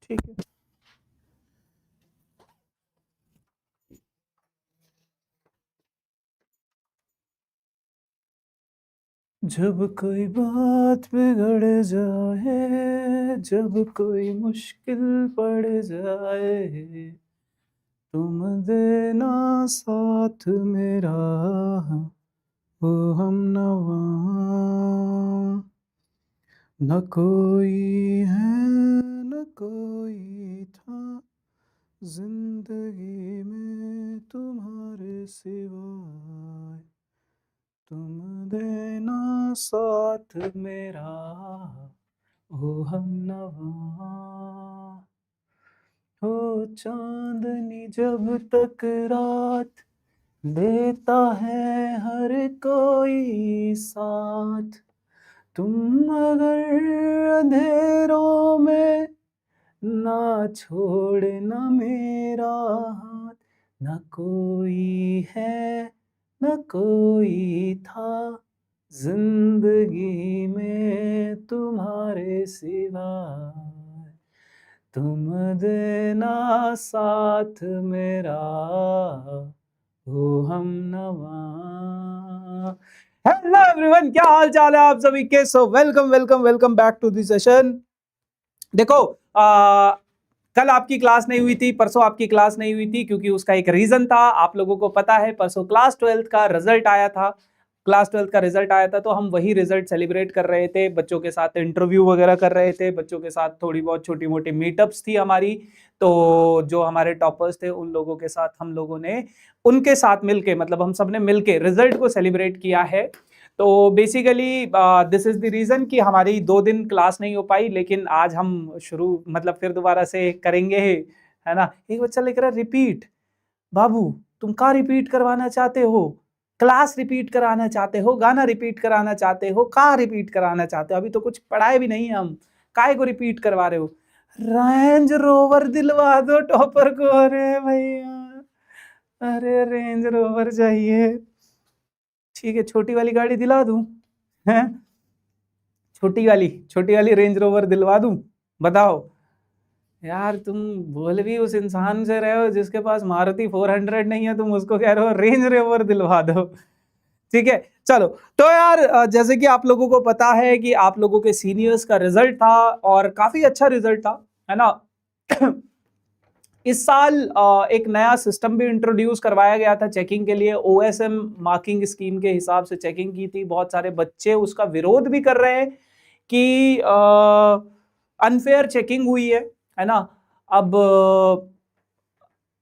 ठीक है। जब कोई बात बिगड़ जाए, जब कोई मुश्किल पड़ जाए, तुम देना साथ मेरा, ओ हमनवा। न कोई है न कोई था जिंदगी में तुम्हारे सिवाय, तुम देना साथ मेरा, ओ हमनवा। हो चांदनी जब तक रात देता है हर कोई साथ, तुम अगर अंधेरों में ना छोड़ना मेरा हाथ, न कोई है न कोई था जिंदगी में तुम्हारे सिवाय, तुम देना साथ मेरा, ओ हमनवा। हेलो एवरीवन, क्या हाल चाल है आप सभी के। So welcome welcome welcome back to the session. देखो, कल आपकी क्लास नहीं हुई थी, परसों आपकी क्लास नहीं हुई थी, क्योंकि उसका एक रीजन था। आप लोगों को पता है, परसों क्लास 12th का रिजल्ट आया था। क्लास 12th का रिजल्ट आया था, तो हम वही रिजल्ट सेलिब्रेट कर रहे थे, बच्चों के साथ इंटरव्यू वगैरह कर रहे थे, बच्चों के साथ थोड़ी बहुत छोटी मोटी मीटअप्स थी हमारी। तो जो हमारे टॉपर्स थे उन लोगों के साथ हम लोगों ने उनके साथ मिलके, मतलब हम सब ने मिलके रिजल्ट को सेलिब्रेट किया है। तो basically this is the reason कि हमारी 2 दिन क्लास नहीं हो पाई, लेकिन आज हम शुरू मतलब फिर दोबारा से करेंगे, है ना। एक बच्चा लिख रहा है रिपीट। बाबू, तुम क्या रिपीट करवाना चाहते हो? क्लास रिपीट कराना चाहते हो, गाना रिपीट कराना चाहते हो, क्या रिपीट कराना चाहते हो? अभी तो कुछ पढ़ाए भी नहीं हम, काय को रिपीट करवा रहे हो? रेंज रोवर दिलवा दो टॉपर को। अरे भैया, अरे रेंज रोवर चाहिए। ठीक है, छोटी वाली गाड़ी दिला दूं? हैं, छोटी वाली रेंज रोवर दिलवा दूं? बताओ यार, तुम बोल भी उस इंसान से रहे हो जिसके पास मारुति 400 नहीं है, तुम उसको कह रहे हो रेंज रोवर दिलवा दो। ठीक है, चलो। तो यार, जैसे कि आप लोगों को पता है कि आप लोगों के सीनियर्स का रिजल्ट था और काफी अच्छा रिजल्ट था, है ना। इस साल एक नया सिस्टम भी इंट्रोड्यूस करवाया गया था चेकिंग के लिए। ओएसएम मार्किंग स्कीम के हिसाब से चेकिंग की थी। बहुत सारे बच्चे उसका विरोध भी कर रहे हैं कि अनफेयर चेकिंग हुई है ना। अब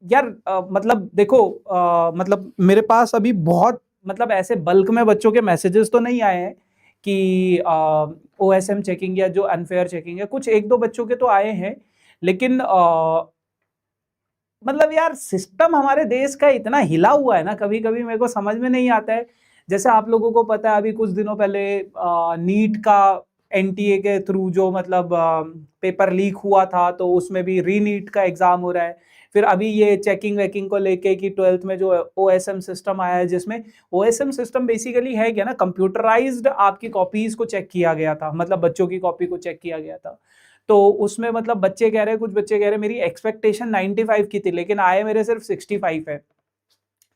यार, मतलब देखो, मतलब मेरे पास अभी बहुत, मतलब ऐसे बल्क में बच्चों के मैसेजेस तो नहीं आए हैं कि ओएसएम चेकिंग या जो अनफेयर चेकिंग है। कुछ एक दो बच्चों के तो आए हैं, लेकिन मतलब यार, सिस्टम हमारे देश का इतना हिला हुआ है ना, कभी कभी मेरे को समझ में नहीं आता है। जैसे आप लोगों को पता है, अभी कुछ दिनों पहले नीट का एनटीए के थ्रू जो मतलब पेपर लीक हुआ था, तो उसमें भी री नीट का एग्जाम हो रहा है। फिर अभी ये चेकिंग वेकिंग को लेके कि 12th में जो ओएसएम सिस्टम आया है, जिसमें ओएसएम सिस्टम बेसिकली है क्या ना, कंप्यूटराइज्ड आपकी कॉपीज को चेक किया गया था, मतलब बच्चों की कॉपी को चेक किया गया था। तो उसमें मतलब बच्चे कह रहे हैं, कुछ बच्चे कह रहे हैं मेरी एक्सपेक्टेशन 95 की थी, लेकिन आए मेरे सिर्फ 65 है।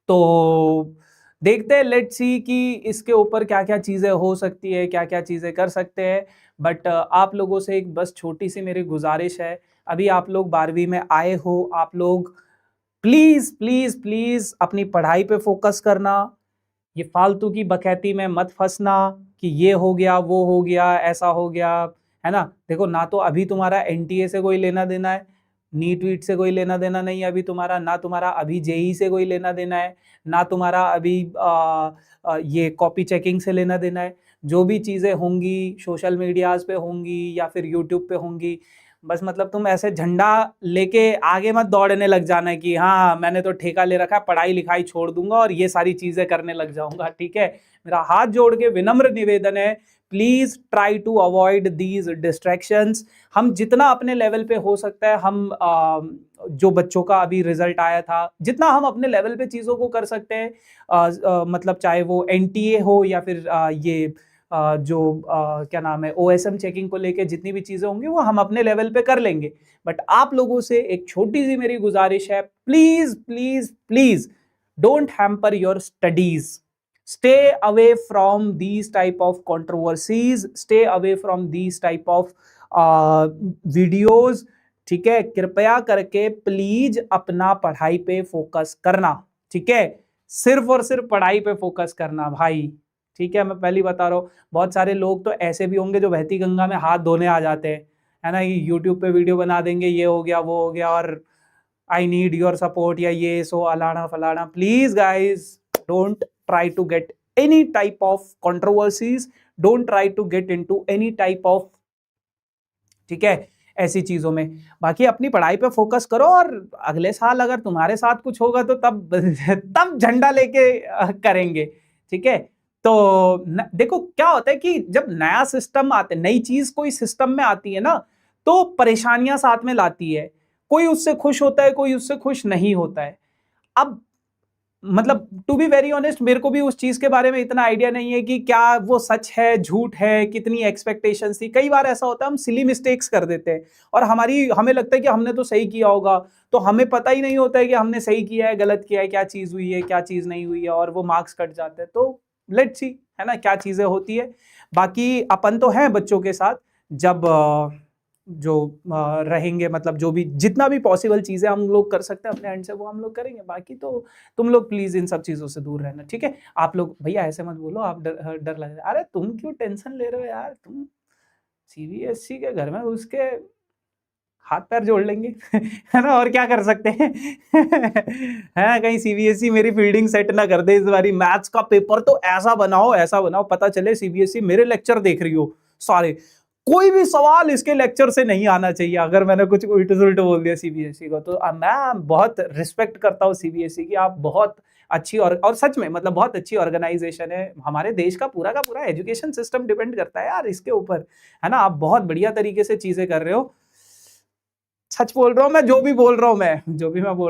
तो देखते हैं, लेट्स सी कि इसके ऊपर क्या क्या चीजें हो सकती है, क्या क्या चीजें कर सकते हैं। बट आप लोगों से एक बस छोटी सी मेरी गुजारिश है, अभी आप लोग 12वीं में आए हो, आप लोग प्लीज प्लीज प्लीज अपनी पढ़ाई पे फोकस करना। ये फालतू की बकैती में मत फंसना कि ये हो गया, वो हो गया, ऐसा हो गया, है ना। देखो, ना तो अभी तुम्हारा एनटीए से कोई लेना देना है, नीट वीट से कोई लेना देना नहीं है अभी तुम्हारा, ना तुम्हारा अभी जेई से कोई लेना देना है, ना तुम्हारा अभी ये कॉपी चेकिंग से लेना देना है। जो भी चीज़ें होंगी सोशल मीडियाज पे होंगी या फिर यूट्यूब पे होंगी, बस मतलब तुम ऐसे झंडा लेके आगे मत दौड़ने लग जाना है कि हाँ मैंने तो ठेका ले रखा है, पढ़ाई लिखाई छोड़ दूंगा और ये सारी चीजें करने लग जाऊंगा। ठीक है, मेरा हाथ जोड़ के विनम्र निवेदन है, please try to avoid these distractions. हम जितना अपने लेवल पे हो सकता है, हम जो बच्चों का अभी रिजल्ट आया था, जितना हम अपने लेवल पे चीज़ों को कर सकते हैं, मतलब चाहे वो एनटीए हो या फिर ये क्या नाम है OSM चेकिंग को लेके जितनी भी चीजें होंगी वो हम अपने लेवल पे कर लेंगे। बट आप लोगों से एक छोटी सी मेरी गुजारिश है, please please please don't hamper your studies, stay away from these type of controversies, stay away from these type of videos, ठीक है। कृपया करके प्लीज अपना पढ़ाई पे फोकस करना, ठीक है, सिर्फ और सिर्फ पढ़ाई पे फोकस करना भाई, ठीक है। मैं पहले बता रहा हूँ, बहुत सारे लोग तो ऐसे भी होंगे जो बहती गंगा में हाथ धोने आ जाते हैं, है ना, यूट्यूब पे वीडियो बना देंगे, ये हो गया वो हो गया, और आई नीड योर सपोर्ट या ये सो अलाना फलाना। Please guys don't try to get any type of controversies, don't try to get into any type of, ठीक है, ऐसी चीजों में। बाकी अपनी पढ़ाई पे फोकस करो, और अगले साल अगर तुम्हारे साथ कुछ होगा तो तब झंडा लेके करेंगे, ठीक है। तो देखो क्या होता है कि जब नया सिस्टम आते, नई चीज कोई सिस्टम में आती है ना, तो परेशानियां साथ में लाती है, कोई उससे खुश होता है, कोई उससे खुश नहीं होता है। अब मतलब टू बी वेरी ऑनेस्ट, मेरे को भी उस चीज के बारे में इतना आइडिया नहीं है कि क्या वो सच है झूठ है, कितनी एक्सपेक्टेशंस थी। कई बार ऐसा होता है हम सिली मिस्टेक्स कर देते हैं, और हमें लगता है कि हमने तो सही किया होगा, तो हमें पता ही नहीं होता है कि हमने सही किया है गलत किया है, क्या चीज हुई है क्या चीज नहीं हुई है, और वो मार्क्स कट जाते हैं। तो लेट्स सी, है ना, क्या चीजें होती है। बाकी अपन तो हैं बच्चों के साथ, जब जो रहेंगे, मतलब जो भी जितना भी पॉसिबल चीजें हम लोग कर सकते हैं अपने एंड से वो हम लोग करेंगे। बाकी तो तुम लोग प्लीज इन सब चीजों से दूर रहना, ठीक है। आप लोग भैया ऐसे मत बोलो, आप डर लग रहा है। अरे तुम क्यों टेंशन ले रहे हो यार, तुम CBSE के घर में उसके हाथ पैर जोड़ लेंगे है ना, और क्या कर सकते हैं है, कहीं CBSE मेरी फील्डिंग सेट ना कर दे इस बारी। मैथ्स का पेपर तो ऐसा बनाओ पता चले CBSE मेरे लेक्चर देख रही हो सारे, कोई भी सवाल इसके लेक्चर से नहीं आना चाहिए। अगर मैंने कुछ उल्टे सुल्टे बोल दिया CBSE को, तो मैं बहुत रिस्पेक्ट करता हूँ CBSE की, आप बहुत अच्छी और सच में मतलब बहुत अच्छी ऑर्गेनाइजेशन है। हमारे देश का पूरा एजुकेशन सिस्टम डिपेंड करता है यार इसके ऊपर, है ना। आप बहुत बढ़िया तरीके से चीजें कर रहे हो, सच बोल रहा हूँ मैं, जो भी बोल रहा हूँ मैं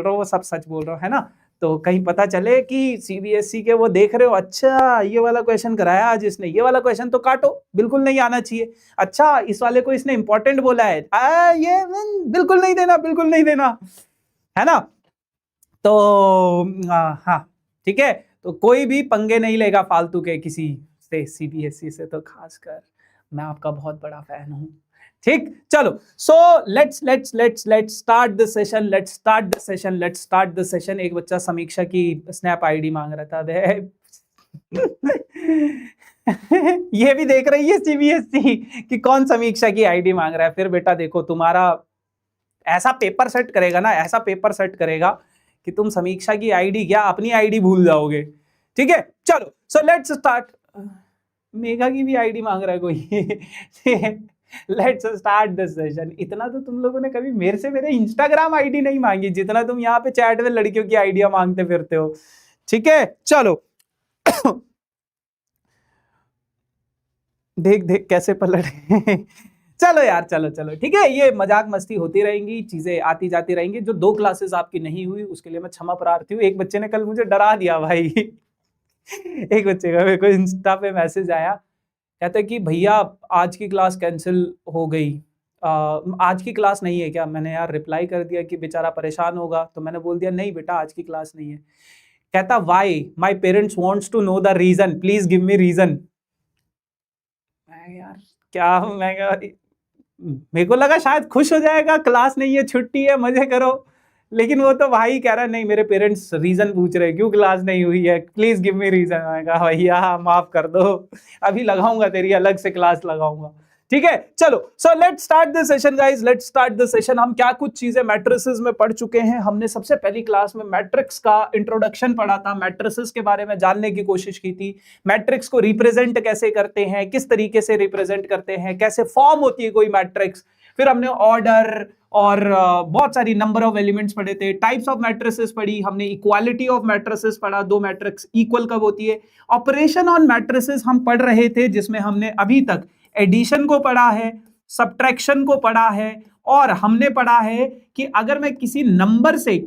वो सब सच बोल रहा हूँ, है ना। तो कहीं पता चले कि CBSE के वो देख रहे हो, अच्छा ये वाला क्वेश्चन कराया आज इसने, ये वाला क्वेश्चन तो काटो, बिल्कुल नहीं आना चाहिए। अच्छा इस वाले को इसने इंपॉर्टेंट बोला है, ये बिल्कुल नहीं देना, है ना। तो हाँ ठीक है, तो कोई भी पंगे नहीं लेगा फालतू के किसी से, CBSE से तो खासकर मैं आपका बहुत बड़ा फैन हूँ, ठीक। चलो, so let's start the session. एक बच्चा समीक्षा की स्नैप आईडी मांग रहा था ये भी देख रही है CBSE कि कौन समीक्षा की आईडी मांग रहा है। फिर बेटा देखो, तुम्हारा ऐसा पेपर सेट करेगा कि तुम समीक्षा की आईडी क्या अपनी आईडी भूल जाओगे, ठीक है। चलो, सो लेट्स स्टार्ट। मेघा की भी आईडी मांग रहा है कोई लेट्स स्टार्ट दिस सेशन। इतना तो तुम लोगों ने कभी मेरे से मेरे इंस्टाग्राम आईडी नहीं मांगी जितना तुम यहाँ पे चैट में लड़कियों की आईडिया मांगते फिरते हो, ठीक है। चलो देख कैसे पलट चलो यार, चलो ठीक है, ये मजाक मस्ती होती रहेंगी, चीजें आती जाती रहेंगी। जो 2 क्लासेस आपकी नहीं हुई उसके लिए मैं क्षमा प्रार्थी हूँ। एक बच्चे ने कल मुझे डरा दिया भाई एक बच्चे का मेरे को इंस्टा पे मैसेज आया, कहते कि भैया आज की क्लास कैंसिल हो गई, आज की क्लास नहीं है क्या। मैंने यार रिप्लाई कर दिया कि बेचारा परेशान होगा, तो मैंने बोल दिया नहीं बेटा आज की क्लास नहीं है। कहता why, my parents wants to know the reason, please give me reason. यार क्या, मेरे को लगा शायद खुश हो जाएगा, क्लास नहीं है छुट्टी है मजे करो, लेकिन वो तो भाई कह रहा है नहीं, मेरे पेरेंट्स रीजन पूछ रहे क्यों क्लास नहीं हुई है, प्लीज गिव मी रीजन। मैं कहा भैया माफ कर दो, अभी लगाऊंगा तेरी अलग से क्लास लगाऊंगा, ठीक है। चलो, so let's start the session guys, let's start the session. हम क्या कुछ चीजें मैट्रिसेस में पढ़ चुके हैं। हमने सबसे पहली क्लास में मैट्रिक्स का इंट्रोडक्शन पढ़ा था, मैट्रिसेस के बारे में जानने की कोशिश की थी। मैट्रिक्स को रिप्रेजेंट कैसे करते हैं, किस तरीके से रिप्रेजेंट करते हैं, कैसे फॉर्म होती है कोई मैट्रिक्स। फिर हमने ऑर्डर और बहुत सारी नंबर ऑफ एलिमेंट्स पढ़े थे, टाइप्स ऑफ मैट्रिसेस पढ़ी हमने, इक्वालिटी ऑफ मैट्रिसेस पढ़ा, 2 मैट्रिक्स इक्वल कब होती है। ऑपरेशन ऑन मैट्रिसेस हम पढ़ रहे थे, जिसमें हमने अभी तक एडिशन को पढ़ा है, सब्ट्रैक्शन को पढ़ा है, और हमने पढ़ा है कि अगर मैं किसी नंबर से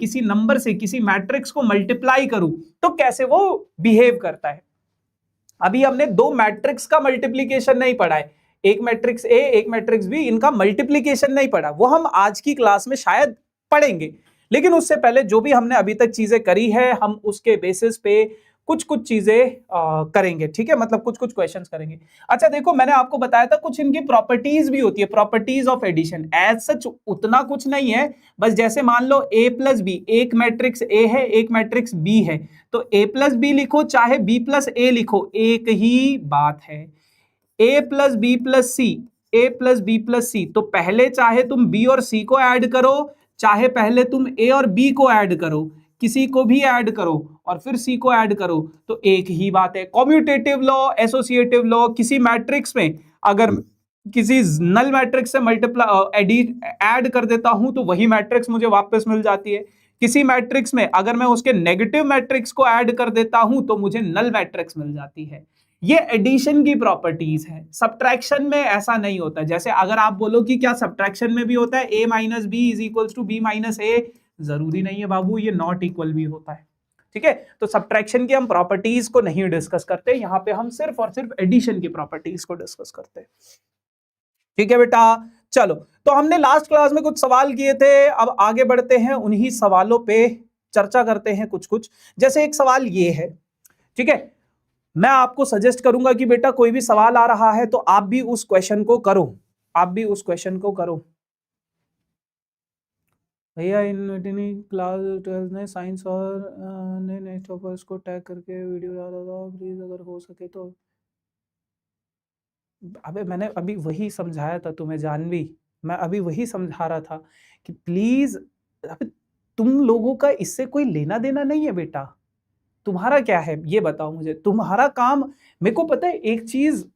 किसी मैट्रिक्स को मल्टीप्लाई करूं तो कैसे वो बिहेव करता है। अभी हमने दो मैट्रिक्स का मल्टीप्लीकेशन नहीं पढ़ा है, एक मैट्रिक्स ए एक मैट्रिक्स बी, इनका मल्टीप्लीकेशन नहीं पढ़ा, वो हम आज की क्लास में शायद पढ़ेंगे। लेकिन उससे पहले जो भी हमने अभी तक चीजें करी है हम उसके बेसिस पे कुछ कुछ चीजें करेंगे, ठीक है, मतलब कुछ कुछ क्वेश्चंस करेंगे। अच्छा देखो, मैंने आपको बताया था कुछ इनकी प्रॉपर्टीज भी होती है, properties of addition. As such उतना कुछ नहीं है, बस जैसे मान लो a प्लस बी, एक मैट्रिक्स a है एक मैट्रिक्स b है, तो a प्लस बी लिखो चाहे b प्लस a लिखो, एक ही बात है। a plus B plus C, a plus B plus C, तो पहले चाहे तुम b और c को ऐड करो, चाहे पहले तुम a और b को ऐड करो, किसी को भी ऐड करो और फिर सी को ऐड करो, तो एक ही बात है। कॉम्यूटेटिव लॉ, एसोसिएटिव लॉ, किसी मैट्रिक्स में अगर किसी नल मैट्रिक्स से मल्टीप्लाई ऐड कर देता हूं तो वही मैट्रिक्स मुझे वापस मिल जाती है। किसी मैट्रिक्स में अगर मैं उसके नेगेटिव मैट्रिक्स को ऐड कर देता हूं तो मुझे नल मैट्रिक्स मिल जाती है। ये एडिशन की प्रॉपर्टीज है। सब्ट्रैक्शन में ऐसा नहीं होता। जैसे अगर आप बोलो कि क्या सब्ट्रैक्शन में भी होता है a minus B is equal to B minus A, जरूरी नहीं है बाबू, ये नॉट इक्वल भी होता है, ठीक है। तो सब्ट्रैक्शन की हम प्रॉपर्टीज को नहीं डिस्कस करते, यहां पे हम सिर्फ और सिर्फ एडिशन की प्रॉपर्टीज को डिस्कस करते हैं, ठीक है बेटा। चलो, तो हमने लास्ट क्लास में कुछ सवाल किए थे, अब आगे बढ़ते हैं, उन्हीं सवालों पे चर्चा करते हैं कुछ कुछ। जैसे एक सवाल ये है, ठीक है, मैं आपको सजेस्ट करूंगा कि बेटा कोई भी सवाल आ रहा है तो आप भी उस क्वेश्चन को करो, आप भी उस क्वेश्चन को करो। भैया इन क्लास 12 ने साइंस और ने नेक्स्ट टॉपर्स को टैग करके वीडियो डाला था, प्लीज अगर हो सके तो। अबे मैंने अभी वही समझाया था तुम्हें जानवी, मैं अभी वही समझा रहा था कि प्लीज, अबे तुम लोगों का इससे कोई लेना देना नहीं है बेटा। तुम्हारा क्या है ये बताओ मुझे, तुम्हारा काम। मेरे को पता है एक चीज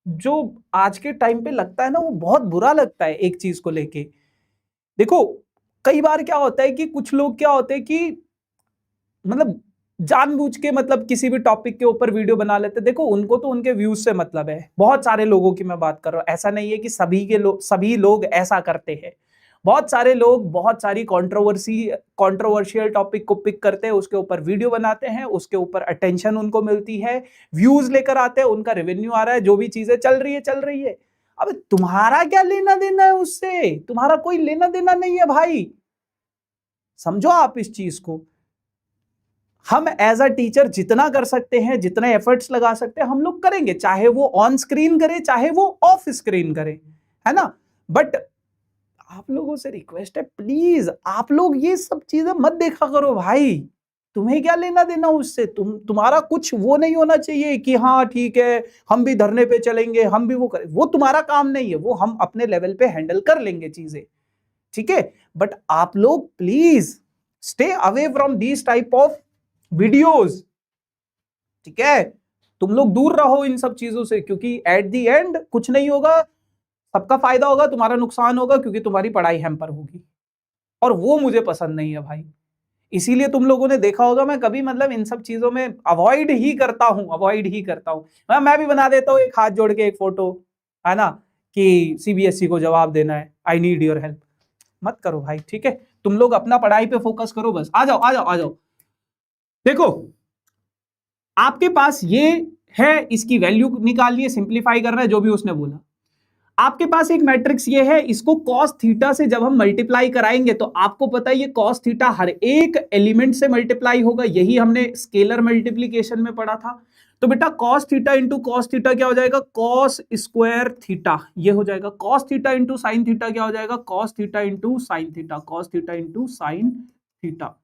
जो आज के टाइम पे लगता है ना, वो बहुत बुरा लगता है एक चीज को लेके। देखो कई बार क्या होता है कि कुछ लोग क्या होते हैं कि मतलब जानबूझ के मतलब किसी भी टॉपिक के ऊपर वीडियो बना लेते। देखो उनको तो उनके व्यूज से मतलब है, बहुत सारे लोगों की मैं बात कर रहा हूं, ऐसा नहीं है कि सभी लोग ऐसा करते हैं। बहुत सारे लोग बहुत सारी कंट्रोवर्शियल टॉपिक को पिक करते हैं, उसके ऊपर वीडियो बनाते हैं, उसके ऊपर अटेंशन उनको मिलती है, व्यूज लेकर आते हैं, उनका रेवेन्यू आ रहा है, जो भी चीजें चल रही है। अब तुम्हारा क्या लेना देना है उससे? तुम्हारा कोई लेना देना नहीं है भाई, समझो आप इस चीज को। हम एज अ टीचर जितना कर सकते हैं, जितने एफर्ट्स लगा सकते हैं हम लोग करेंगे, चाहे वो ऑन स्क्रीन करे चाहे वो ऑफ स्क्रीन करे, है ना। बट आप लोगों से रिक्वेस्ट है, प्लीज आप लोग ये सब चीजें मत देखा करो भाई। तुम्हें क्या लेना देना उससे? तुम्हारा कुछ वो नहीं होना चाहिए कि हाँ ठीक है हम भी धरने पे चलेंगे, हम भी वो करें, वो तुम्हारा काम नहीं है, वो हम अपने लेवल पे हैंडल कर लेंगे चीजें, ठीक है। बट आप लोग please stay away from these type of videos, ठीक है। तुम लोग दूर रहो इन सब चीजों से, क्योंकि एट द एंड कुछ नहीं होगा, सबका फायदा होगा, तुम्हारा नुकसान होगा, क्योंकि तुम्हारी पढ़ाई हैम्पर होगी, और वो मुझे पसंद नहीं है भाई। इसीलिए तुम लोगों ने देखा होगा मैं कभी मतलब इन सब चीजों में अवॉइड ही करता हूं। मैं भी बना देता हूं एक हाथ जोड़ के एक फोटो, है ना, कि सीबीएसई को जवाब देना है, आई नीड योर हेल्प। मत करो भाई, ठीक है। तुम लोग अपना पढ़ाई पे फोकस करो बस। आ जाओ। देखो आपके पास ये है, इसकी वैल्यू निकालनी है, सिंप्लीफाई करना है, जो भी उसने बोला। आपके पास एक मैट्रिक्स ये है, इसको कॉस थीटा से जब हम मल्टीप्लाई कराएंगे तो आपको पता है ये कॉस थीटा हर एक एलिमेंट से मल्टीप्लाई होगा, यही हमने स्केलर मल्टीप्लीकेशन में पढ़ा था। तो बेटा cos theta into cos theta क्या हो जाएगा? कॉस स्क्वायर थीटा, ये हो जाएगा। Cos theta into sine theta क्या हो जाएगा? Cos theta into sine theta, cos theta into sine theta.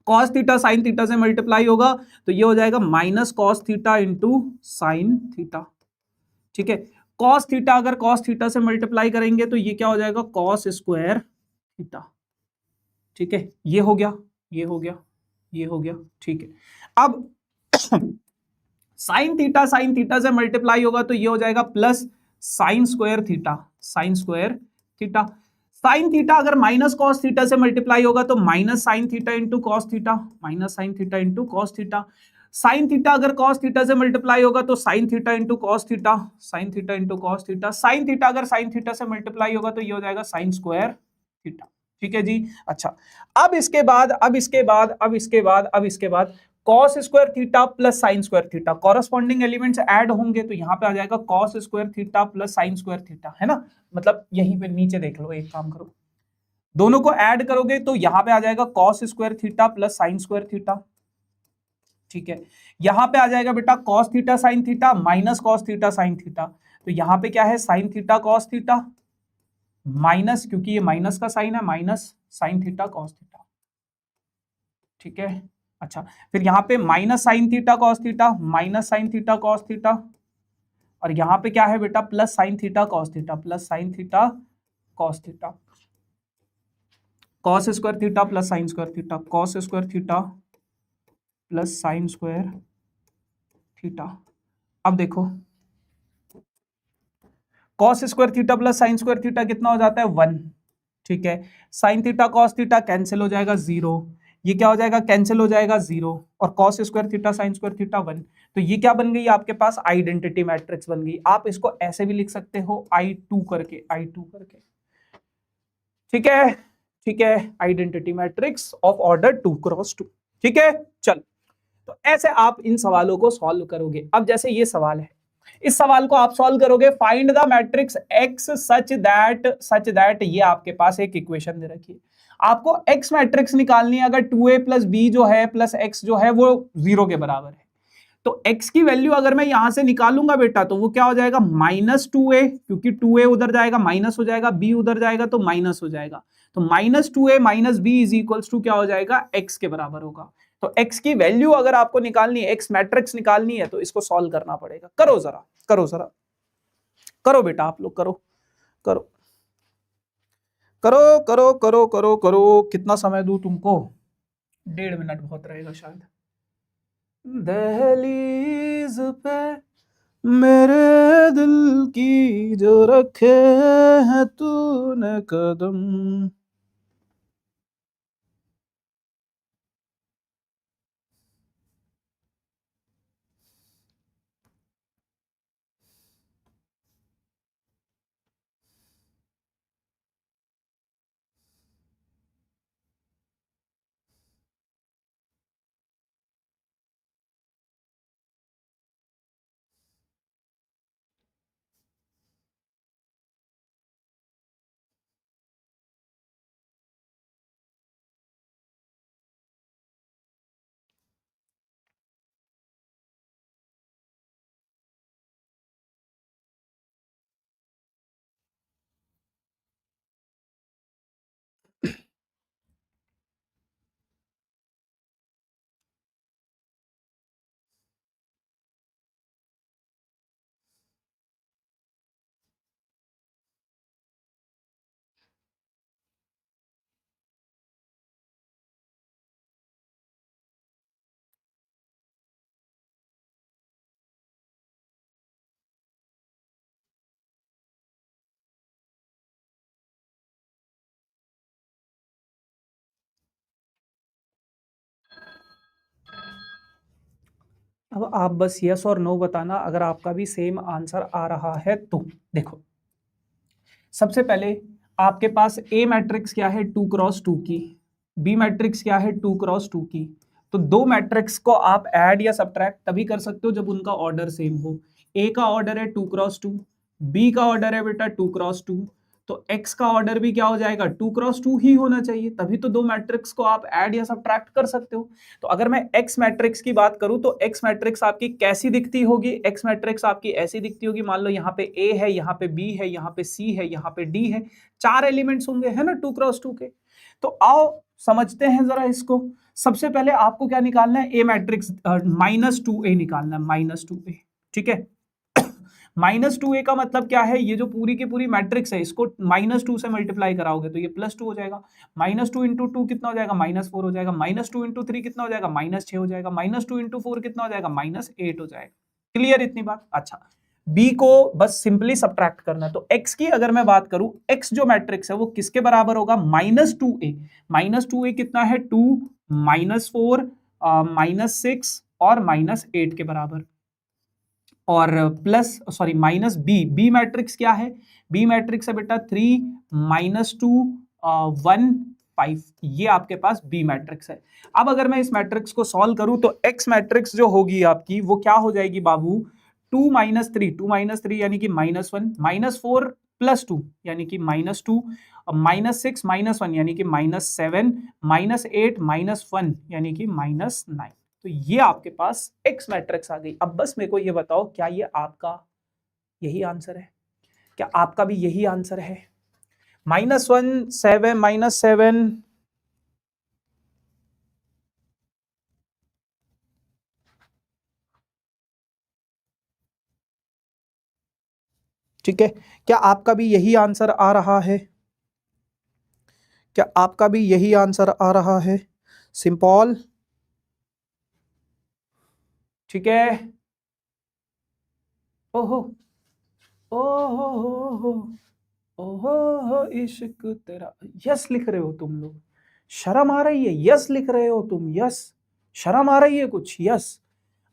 Cos theta sine theta से मल्टीप्लाई होगा तो ये हो जाएगा minus cos theta into sine theta, ठीक है। कॉस थीटा अगर कॉस थीटा से मल्टीप्लाई करेंगे तो ये क्या हो जाएगा? कॉस स्क्वायर थीटा, ठीक है। ये हो गया, ये हो गया, ये हो गया, ठीक है। अब साइन थीटा से मल्टीप्लाई होगा तो ये हो जाएगा plus sine square theta, sine square theta. Sine theta अगर माइनस कॉस थीटा से मल्टीप्लाई होगा तो minus sine theta into cos theta, minus sine theta into cos theta. Sine theta अगर कॉस थीटा से मल्टीप्लाई होगा तो sine theta into cos theta, sine theta into cos theta. Sine theta अगर sine theta से multiply होगा तो ये हो जाएगा साइन स्क्वायर थीटा, ठीक है जी। अच्छा अब इसके बाद cos square theta plus sine square theta, corresponding elements add होंगे तो यहाँ पे आ जाएगा cos square theta plus sine square theta, है ना। मतलब यहीं पे नीचे देख लो, एक काम करो, दोनों को ऐड करोगे तो यहाँ पे आ जाएगा cos square theta plus sine square theta, ठीक है। यहां पे आ जाएगा बेटा cos theta sine theta minus cos theta sine theta, तो यहां पे क्या है sine theta cos theta minus, क्योंकि ये माइनस का साइन है, minus sine theta cos theta, ठीक है। अच्छा, फिर यहां पे minus sine theta cos theta minus sine theta cos theta, और यहां पे क्या है बेटा plus sine theta cos theta plus sine theta cos theta, cos square theta plus sine square theta, cos square theta plus sine square theta. अब देखो cos square theta plus sine square theta कितना हो जाता है 1, ठीक है। Sine theta cos theta cancel हो जाएगा 0, ये क्या हो जाएगा कैंसिल हो जाएगा 0, और cos square theta sine square theta 1, तो ये क्या बन गई आपके पास आइडेंटिटी मैट्रिक्स बन गई। आप इसको ऐसे भी लिख सकते हो I2 करके, I2 करके, ठीक है, ठीक है, identity matrix of order 2x2, ठीक है। चल, तो ऐसे आप इन सवालों को सॉल्व करोगे। अब जैसे ये सवाल है, इस सवाल को आप सॉल्व करोगे, find the matrix x such that ये आपके पास एक इक्वेशन दे रखी है, आपको x मैट्रिक्स निकालनी है अगर 2a प्लस b जो है प्लस x जो है वो 0 के बराबर है, तो x की वैल्यू अगर मैं यहां से निकालूंगा बेटा तो वो क्या हो जाएगा -2a, क्योंकि 2a उधर जाएगा माइनस हो जाएगा, b उधर जाएगा तो माइनस हो जाएगा, तो -2a minus b is equals to क्या हो जाएगा x के बराबर होगा। तो x की वैल्यू अगर आपको निकालनी है, x मैट्रिक्स निकालनी है, तो इसको सॉल्व करना पड़ेगा। करो जरा, करो जरा, करो बेटा आप लोग, करो करो करो करो करो करो करो। कितना समय दूं तुमको? 1.5 मिनट बहुत रहेगा शायद। दहलीज पे मेरे दिल की जो रखे है तूने कदम। अब आप बस यस और नो बताना अगर आपका भी सेम आंसर आ रहा है तो। देखो, सबसे पहले आपके पास ए मैट्रिक्स क्या है 2x2 की, बी मैट्रिक्स क्या है 2x2 की, तो दो मैट्रिक्स को आप ऐड या सब्ट्रैक्ट तभी कर सकते हो जब उनका ऑर्डर सेम हो। ए का ऑर्डर है 2x2, बी का ऑर्डर है बेटा 2x2, तो x का ऑर्डर भी क्या हो जाएगा 2x2 ही होना चाहिए, तभी तो दो मैट्रिक्स को आप ऐड या सब्ट्रैक्ट कर सकते हो। तो अगर मैं x मैट्रिक्स की बात करूं तो x मैट्रिक्स आपकी कैसी दिखती होगी? x मैट्रिक्स आपकी ऐसी दिखती होगी, मान लो यहाँ पे a है, यहाँ पे b है, यहाँ पे c है, यहाँ पे d है, 4 एलिमेंट्स होंगे, है ना 2x2 के। तो आओ समझते हैं जरा इसको। सबसे पहले आपको क्या निकालना है? a मैट्रिक्स -2a निकालना है, -2a, ठीक है। -2a का मतलब क्या है? ये जो पूरी की पूरी मैट्रिक्स है इसको -2 से मल्टीप्लाई कराओगे तो ये +2 हो जाएगा, -2 इंटू 2 कितना हो जाएगा? -4 हो जाएगा, -2 इंटू 3 कितना हो जाएगा? -6 हो जाएगा, -2 इंटू 4 कितना हो जाएगा? -8 हो जाएगा। क्लियर इतनी बात? अच्छा, b को बस सिंपली सब्ट्रैक्ट करना है। तो x की अगर मैं बात करूं, x जो मैट्रिक्स है वो किसके बराबर होगा? -2a, -2a कितना है? 2, -4, -6 और -8 के बराबर, और plus sorry minus B, B matrix क्या है? बी मैट्रिक्स है बेटा 3, -2, 1, 5, ये आपके पास बी मैट्रिक्स है। अब अगर मैं इस मैट्रिक्स को सॉल्व करूं तो एक्स मैट्रिक्स जो होगी आपकी वो क्या हो जाएगी बाबू, 2 - 3 यानी कि -1, -4 + 2 यानी कि -2, -6 -1 यानी कि -7, -8 -1 यानी कि -9। तो ये आपके पास एक्स मैट्रिक्स आ गई। अब बस मेरे को ये बताओ क्या ये आपका यही आंसर है? क्या आपका भी यही आंसर है? -1 7 -7 ठीक है, क्या आपका भी यही आंसर आ रहा है? क्या आपका भी यही आंसर आ रहा है? सिंपल, ठीक है। ओहो ओहो हो ओहो इश्क तेरा, यस लिख रहे हो तुम लोग, शर्म आ रही है? यस लिख रहे हो तुम, यस, शर्म आ रही है कुछ? यस।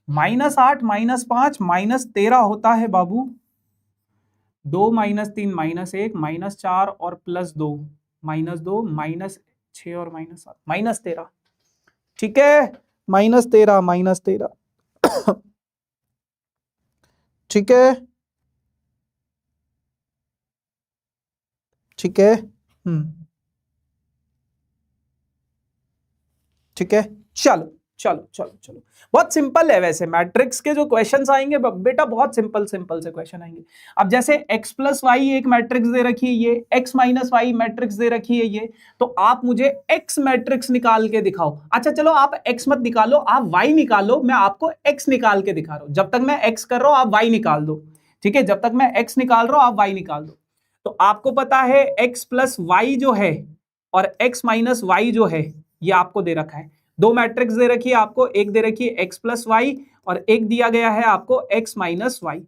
-8 -5 -13 होता है बाबू, 2 -3 -1 -4 और +2 -2 -6 और -7 -13, ठीक है, -13 ठीक है, ठीक है, ठीक है। चलो चलो चलो चलो, बहुत सिंपल है वैसे, मैट्रिक्स के जो क्वेश्चंस आएंगे बेटा बहुत सिंपल सिंपल से क्वेश्चन आएंगे। अब जैसे x + y एक मैट्रिक्स दे रखी है, ये x - y मैट्रिक्स दे रखी है ये, तो आप मुझे x मैट्रिक्स निकाल के दिखाओ। अच्छा चलो आप x मत निकालो, आप y निकालो, मैं आपको x निकाल के दिखा रहा हूं। जब तक मैं x कर रहा हूं आप y निकाल दो, ठीक है, जब तक मैं x निकाल रहा हूं आप y निकाल दो। तो आपको पता है x + y जो है और x - y जो है ये आपको दे रखा है। दो मैट्रिक्स दे रखी है आपको, एक दे रखी है x + y और एक दिया गया है आपको x - y।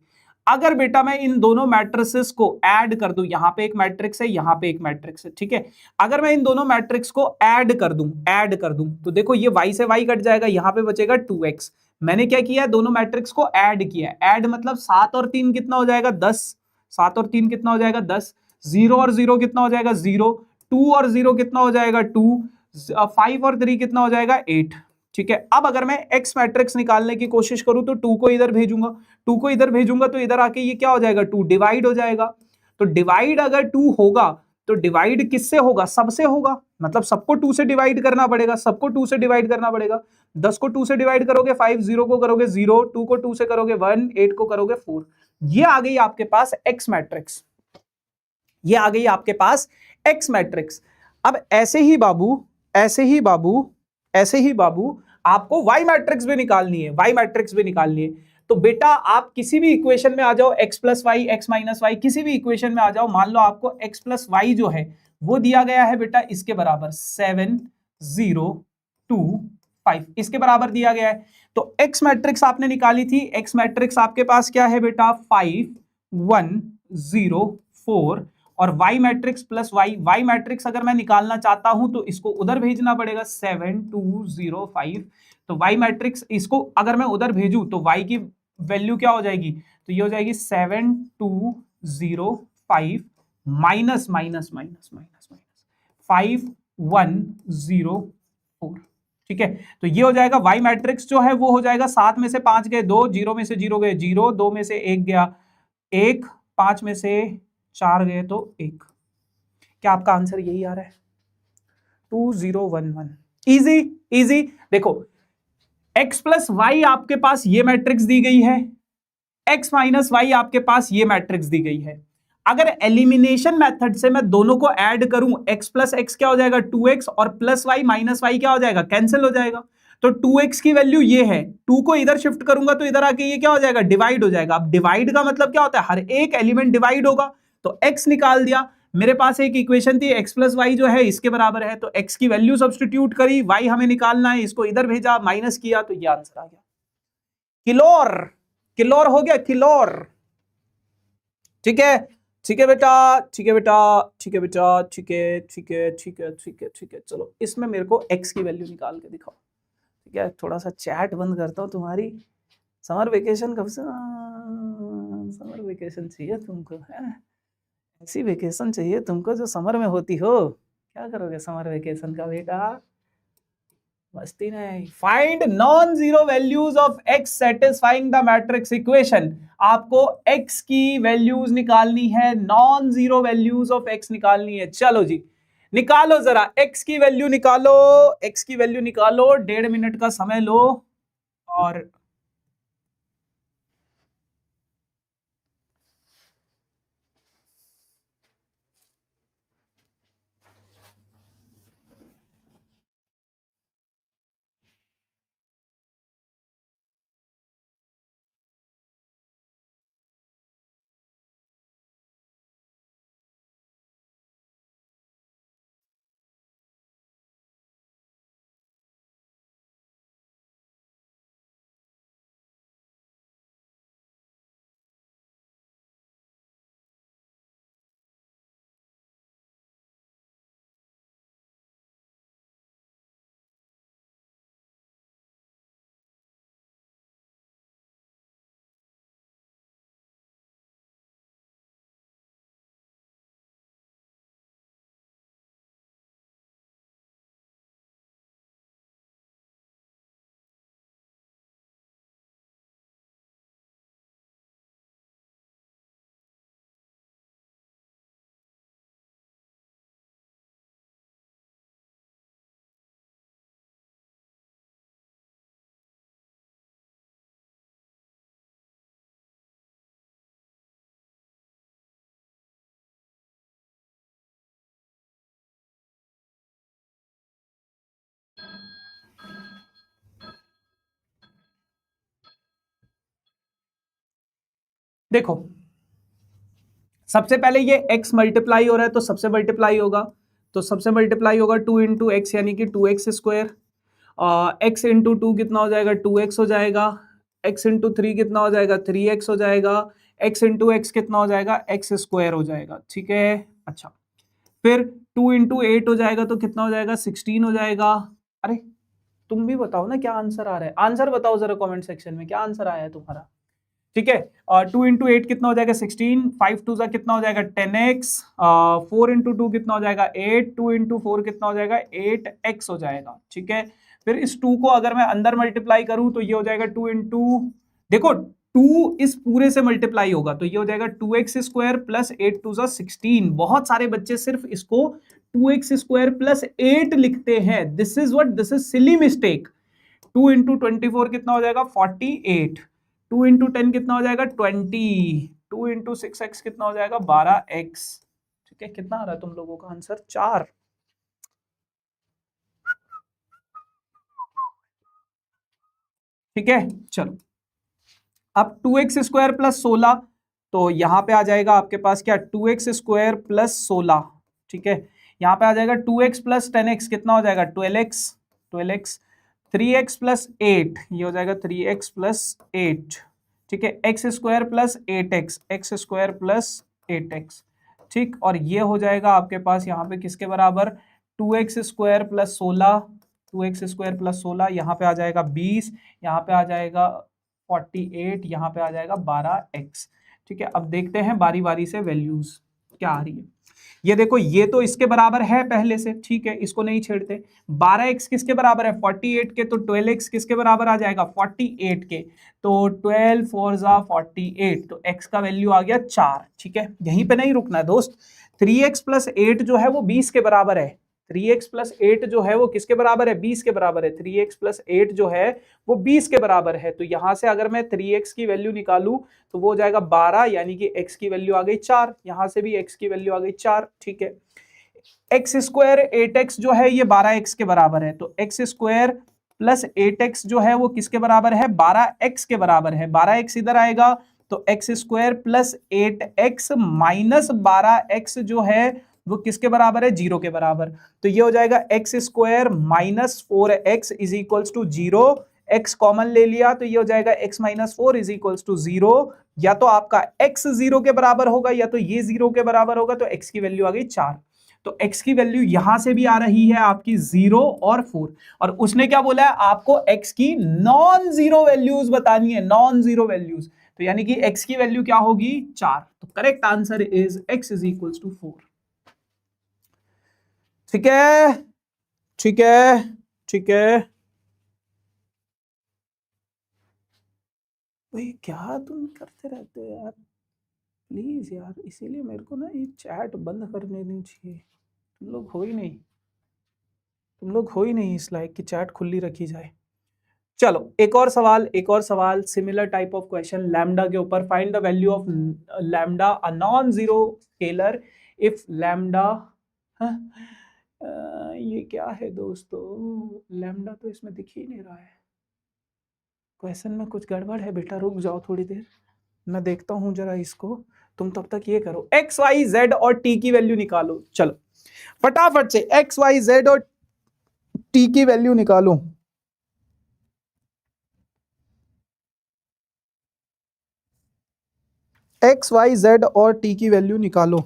अगर बेटा मैं इन दोनों मैट्रिसेस को ऐड कर दूं, यहां पे एक मैट्रिक्स है, यहां पे एक मैट्रिक्स है, ठीक है, अगर मैं इन दोनों मैट्रिक्स को ऐड कर दूं तो देखो ये y से y कट जाएगा, यहां पे बचेगा 2x। मैंने क्या किया, दोनों मैट्रिक्स को ऐड किया, ऐड मतलब 7 और 3 कितना हो जाएगा 10, 7 और 3 कितना हो जाएगा 10, 0 और 0 कितना हो जाएगा 0, 2 और 0 कितना हो जाएगा 2, 5 और 3 कितना हो जाएगा 8, ठीक है। अब अगर मैं x मैट्रिक्स निकालने की कोशिश करूं तो 2 को इधर भेजूंगा, 2 को इधर भेजूंगा तो इधर आके ये क्या हो जाएगा 2 डिवाइड हो जाएगा। तो डिवाइड अगर 2 होगा तो डिवाइड किससे होगा, सबसे होगा, मतलब सबको 2 से डिवाइड करना पड़ेगा, सबको 2 से डिवाइड करना पड़ेगा। 10 को 2 से डिवाइड करोगे 5, 0 को करोगे 0, 2 को 2 से करोगे 1, 8 को करोगे 4। ये आ गई आपके पास x मैट्रिक्स, ये आ गई आपके पास x मैट्रिक्स। अब ऐसे ही बाबू आपको y मैट्रिक्स भी निकालनी है, y मैट्रिक्स भी निकालनी है। तो बेटा आप किसी भी इक्वेशन में आ जाओ, x + y x - y किसी भी इक्वेशन में आ जाओ, मान लो आपको x + y जो है वो दिया गया है बेटा इसके बराबर 7 0 2 5, इसके बराबर दिया गया है। तो x मैट्रिक्स आपने निकाली थी, x मैट्रिक्स आपके पास क्या है बेटा 5 1 0 4, और y matrix plus y matrix अगर मैं निकालना चाहता हूं तो इसको उधर भेजना पड़ेगा 7 2 0 5। तो y मैट्रिक्स इसको अगर मैं उधर भेजूं तो y की वैल्यू क्या हो जाएगी, तो ये हो जाएगी 7 2 0 5 minus minus minus minus minus 5 1 0 4, ठीक है। तो ये हो जाएगा y मैट्रिक्स जो है वो हो जाएगा 7 में से 5 गए 2, 0 में से 0 गए 0, 2 में से 1 गया 1, 5 में से 4 गए तो 1। क्या आपका आंसर यही आ रहा है 2011? Easy easy. देखो x + y आपके पास ये मैट्रिक्स दी गई है, x - y आपके पास ये मैट्रिक्स दी गई है। अगर एलिमिनेशन मेथड से मैं दोनों को ऐड करूं, x + x क्या हो जाएगा 2x और प्लस y - y क्या हो जाएगा, कैंसिल हो जाएगा। तो 2x की वैल्यू ये है, 2 को इधर शिफ्ट करूंगा तो इधर आके ये क्या हो जाएगा, डिवाइड हो जाएगा। अब डिवाइड का मतलब क्या होता है, हर एक एलिमेंट डिवाइड होगा। तो x निकाल दिया, मेरे पास एक इक्वेशन थी x + y जो है इसके बराबर है, तो x की वैल्यू सब्स्टिट्यूट करी, y हमें निकालना है, इसको इधर भेजा, माइनस किया, तो ये आंसर आ गया। किलोर, किलोर हो गया, किलोर, ठीक है, ठीक है बेटा, ठीक है बेटा, ठीक है बेटा, ठीक है ठीक है ठीक है ठीक है ठीक है। चलो इसमें मेरे को x की वैल्यू निकाल के दिखाओ, ठीक है। थोड़ा सा चैट बंद करता हूँ, तुम्हारी समर वेकेशन कब से, समर वेकेशन चाहिए तुमको है, ऐसी वेकेशन चाहिए तुमको जो समर में होती हो, क्या करोगे समर वेकेशन का बेटा? मस्ती नहीं। Find non zero values of x satisfying the matrix equation. आपको x की वैल्यूज निकालनी है, non zero values of x निकालनी है। चलो जी निकालो जरा, x की वैल्यू निकालो, x की वैल्यू निकालो, 1.5 मिनट का समय लो। और देखो सबसे पहले ये x मल्टीप्लाई हो रहा है तो सबसे मल्टीप्लाई होगा, तो सबसे मल्टीप्लाई होगा 2 इंटू एक्स यानी कि 2x स्क्वायर। x इंटू 2 कितना हो जाएगा? 2x हो जाएगा। x इंटू 3 कितना हो जाएगा? 3x हो जाएगा। x इंटू एक्स कितना हो जाएगा? x स्क्वायर हो जाएगा। ठीक है, अच्छा फिर 2 इंटू 8 हो जाएगा तो कितना हो जाएगा? 16 हो जाएगा। अरे तुम भी बताओ ना क्या आंसर आ रहा है, आंसर बताओ जरा कमेंट सेक्शन में क्या आंसर आया है तुम्हारा। ठीक है, और 2 इंटू 8 कितना हो जाएगा? 16। 5 टू कितना हो जाएगा? 10x। 4 इंटू 2 कितना हो जाएगा? 8। 2 इंटू 4 कितना हो जाएगा? 8x हो जाएगा। ठीक है, फिर इस 2 को अगर मैं अंदर मल्टीप्लाई करूं तो ये हो जाएगा 2 इंटू, देखो 2 इस पूरे से मल्टीप्लाई होगा तो ये हो जाएगा 2x स्क्वायर प्लस 8 टू 16। बहुत सारे बच्चे सिर्फ इसको 2x स्क्वायर प्लस 8 लिखते हैं। This is what, this is silly mistake. 2 into 24 कितना हो जाएगा? 48। 2 इंटू 10 कितना हो जाएगा? 20। 2 इंटू 6x कितना हो जाएगा? 12x। ठीक है, कितना आ रहा है तुम लोगों का आंसर? 4। ठीक है, चलो अब 2x स्क्वायर प्लस 16, तो यहां पे आ जाएगा आपके पास क्या? 2x square plus 16। ठीक है, यहां पे आ जाएगा 2x प्लस 10x कितना हो जाएगा? 12x। 12x 3x प्लस 8 ये हो जाएगा 3x प्लस 8। ठीक है, x square plus 8x, x square plus 8x। ठीक, और ये हो जाएगा आपके पास यहाँ पे किसके बराबर? 2x square plus 16। 2x square plus 16 यहाँ पे आ जाएगा 20, यहाँ पे आ जाएगा 48, यहाँ पे आ जाएगा 12x। ठीक है, अब देखते हैं बारी बारी से वैल्यूज क्या आ रही है। ये देखो ये तो इसके बराबर है पहले से, ठीक है इसको नहीं छेड़ते। 12x किसके बराबर है? 48 के, तो 12x किसके बराबर आ जाएगा? 48 के, तो 12 4 जा 48, तो x का वैल्यू आ गया 4। ठीक है, यहीं पे नहीं रुकना है दोस्त। 3x प्लस 8 जो है वो 20 के बराबर है। 3x प्लस 8 जो है वो किसके बराबर है? 20 के बराबर है। 3x प्लस 8 जो है वो 20 के बराबर है, तो यहां से अगर मैं 3x की वैल्यू निकालूं तो वो हो जाएगा 12, यानी कि x की वैल्यू आ गई 4। यहां से भी x की वैल्यू आ गई 4। ठीक है, एक्स स्क्वायर 8x जो है ये 12x के बराबर है, तो एक्स स्क्वायर प्लस 8x जो है वो किसके बराबर है? 12x के बराबर है। 12x इधर आएगा तो x square plus 8x minus 12x जो है वो किसके बराबर है? 0 के बराबर। तो ये हो जाएगा x square minus 4x is equals to 0। x common ले लिया तो ये हो जाएगा x minus 4 is equals to 0। या तो आपका x 0 के बराबर होगा या तो ये 0 के बराबर होगा, तो x की वैल्यू आ गई 4। तो x की वैल्यू यहां से भी आ रही है आपकी 0 और 4। और उसने क्या बोला है? आपको x की नॉन जीरो वैल्यूज बतानी है, नॉन जीरो वैल्यूज। तो यानी कि x की वैल्यू क्या होगी? 4। तो correct answer is x is equals to 4। ठीक है, ठीक है, ठीक है। भाई क्या तुम करते रहते हो यार, प्लीज यार, इसीलिए मेरे को ना ये चैट बंद कर देनी चाहिए। तुम लोग हो ही नहीं, तुम लोग हो ही नहीं इस लायक कि चैट खुली रखी जाए। चलो एक और सवाल, एक और सवाल, similar type of question lambda के ऊपर। Find the value of lambda a non zero scalar if lambda. ये क्या है दोस्तों, लैम्डा तो इसमें दिख ही नहीं रहा है। क्वेश्चन में कुछ गड़बड़ है बेटा, रुक जाओ थोड़ी देर, मैं देखता हूं जरा इसको। तुम तब तक ये करो, एक्स वाई जेड और टी की वैल्यू निकालो। चलो फटाफट से एक्स वाई जेड और टी की वैल्यू निकालो। एक्स वाई जेड और टी की वैल्यू निकालो।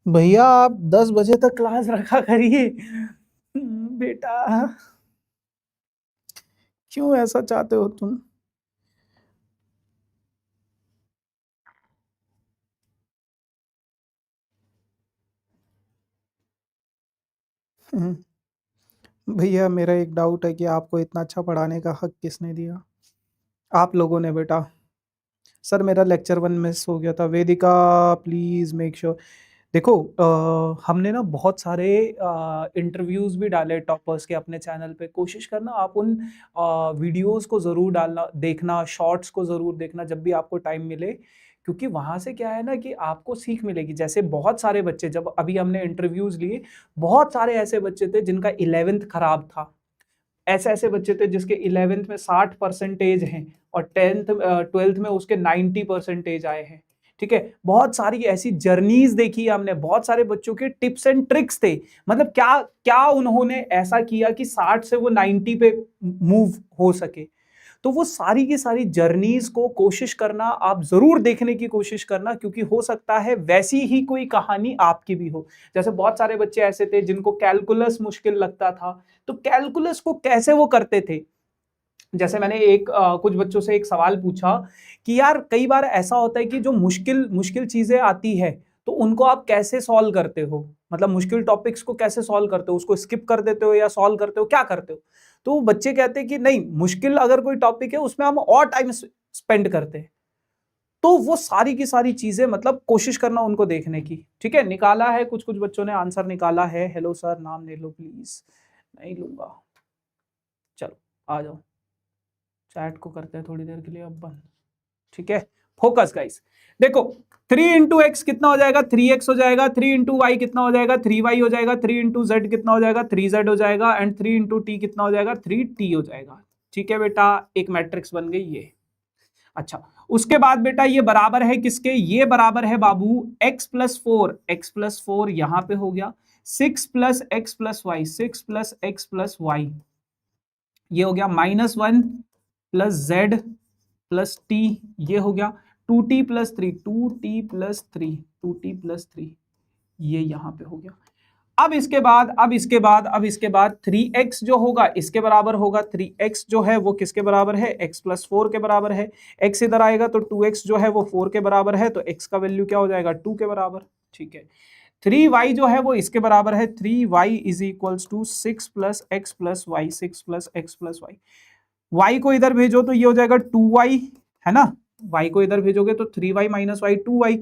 भैया आप 10 बजे तक क्लास रखा करिए बेटा, क्यों ऐसा चाहते हो तुम? भैया मेरा एक डाउट है कि आपको इतना अच्छा पढ़ाने का हक किसने दिया? आप लोगों ने बेटा। सर मेरा लेक्चर 1 मिस हो गया था। वेदिका प्लीज मेक श्योर। देखो हमने ना बहुत सारे इंटरव्यूज भी डाले टॉपर्स के अपने चैनल पे। कोशिश करना आप उन वीडियोस को ज़रूर डालना, देखना, शॉर्ट्स को ज़रूर देखना जब भी आपको टाइम मिले, क्योंकि वहाँ से क्या है ना कि आपको सीख मिलेगी। जैसे बहुत सारे बच्चे, जब अभी हमने इंटरव्यूज लिए, बहुत सारे ऐसे बच्चे थे जिनका 11th खराब था, ऐसे ऐसे बच्चे थे जिसके 11th में 60% हैं और 12th में उसके 90% आए हैं। ठीक है, बहुत सारी ऐसी जर्नीज देखी है हमने, बहुत सारे बच्चों के टिप्स एंड ट्रिक्स थे। मतलब क्या क्या उन्होंने ऐसा किया कि 60 से वो 90 पे मूव हो सके। तो वो सारी की सारी जर्नीज को कोशिश करना, आप जरूर देखने की कोशिश करना, क्योंकि हो सकता है वैसी ही कोई कहानी आपकी भी हो। जैसे बहुत सारे बच्चे ऐसे थे जिनको कैलकुलस मुश्किल लगता था, तो कैलकुलस को कैसे वो करते थे। जैसे मैंने कुछ बच्चों से एक सवाल पूछा कि यार कई बार ऐसा होता है कि जो मुश्किल मुश्किल चीजें आती है तो उनको आप कैसे सॉल्व करते हो, मतलब मुश्किल टॉपिक्स को कैसे सॉल्व करते हो, उसको स्किप कर देते हो या सॉल्व करते हो, क्या करते हो? तो बच्चे कहते हैं कि नहीं, मुश्किल अगर कोई टॉपिक है उसमें हम और टाइम स्पेंड करते हैं। तो वो सारी की सारी चीजें मतलब कोशिश करना उनको देखने की। ठीक है, निकाला है, कुछ कुछ बच्चों ने आंसर निकाला है। हेलो सर, नाम ले लो प्लीज। नहीं लूंगा, चलो आ जाओ, चैट को करते हैं थोड़ी देर के लिए अब बंद। ठीक है, फोकस गाइस। देखो 3 इंटू एक्स कितना हो जाएगा, 3x हो जाएगा। 3 इंटू वाई कितना हो जाएगा, 3y हो जाएगा। 3 इंटू जेड कितना हो जाएगा, 3z हो जाएगा। एंड 3 इंटू टी कितना हो जाएगा, 3t हो जाएगा। ठीक है बेटा, एक मैट्रिक्स बन गई ये। अच्छा, उसके बाद बेटा ये बराबर है किसके, ये बराबर है बाबू x+4, x+4 यहां पे हो गया, 6 plus x plus y, 6 plus x plus y, ये हो गया -1 प्लस जेड प्लस टी, ये हो गया 2t+3, 2t+3, 2t+3, ये यहां पे हो गया। अब इसके बाद, अब इसके बाद 3x जो होगा इसके बराबर होगा। 3x जो है वो किसके बराबर है, x+4 के बराबर है। x इधर आएगा तो 2x जो है वो 4 के बराबर है, तो x का वैल्यू क्या हो जाएगा, 2 के बराबर। ठीक है, 3y जो है वो इसके बराबर है, 3y is equals to 6 plus x plus y, 6 plus x plus y. y को इधर भेजो तो ये हो जाएगा 2y, है ना। y को इधर भेजोगे तो 3y minus y, 2y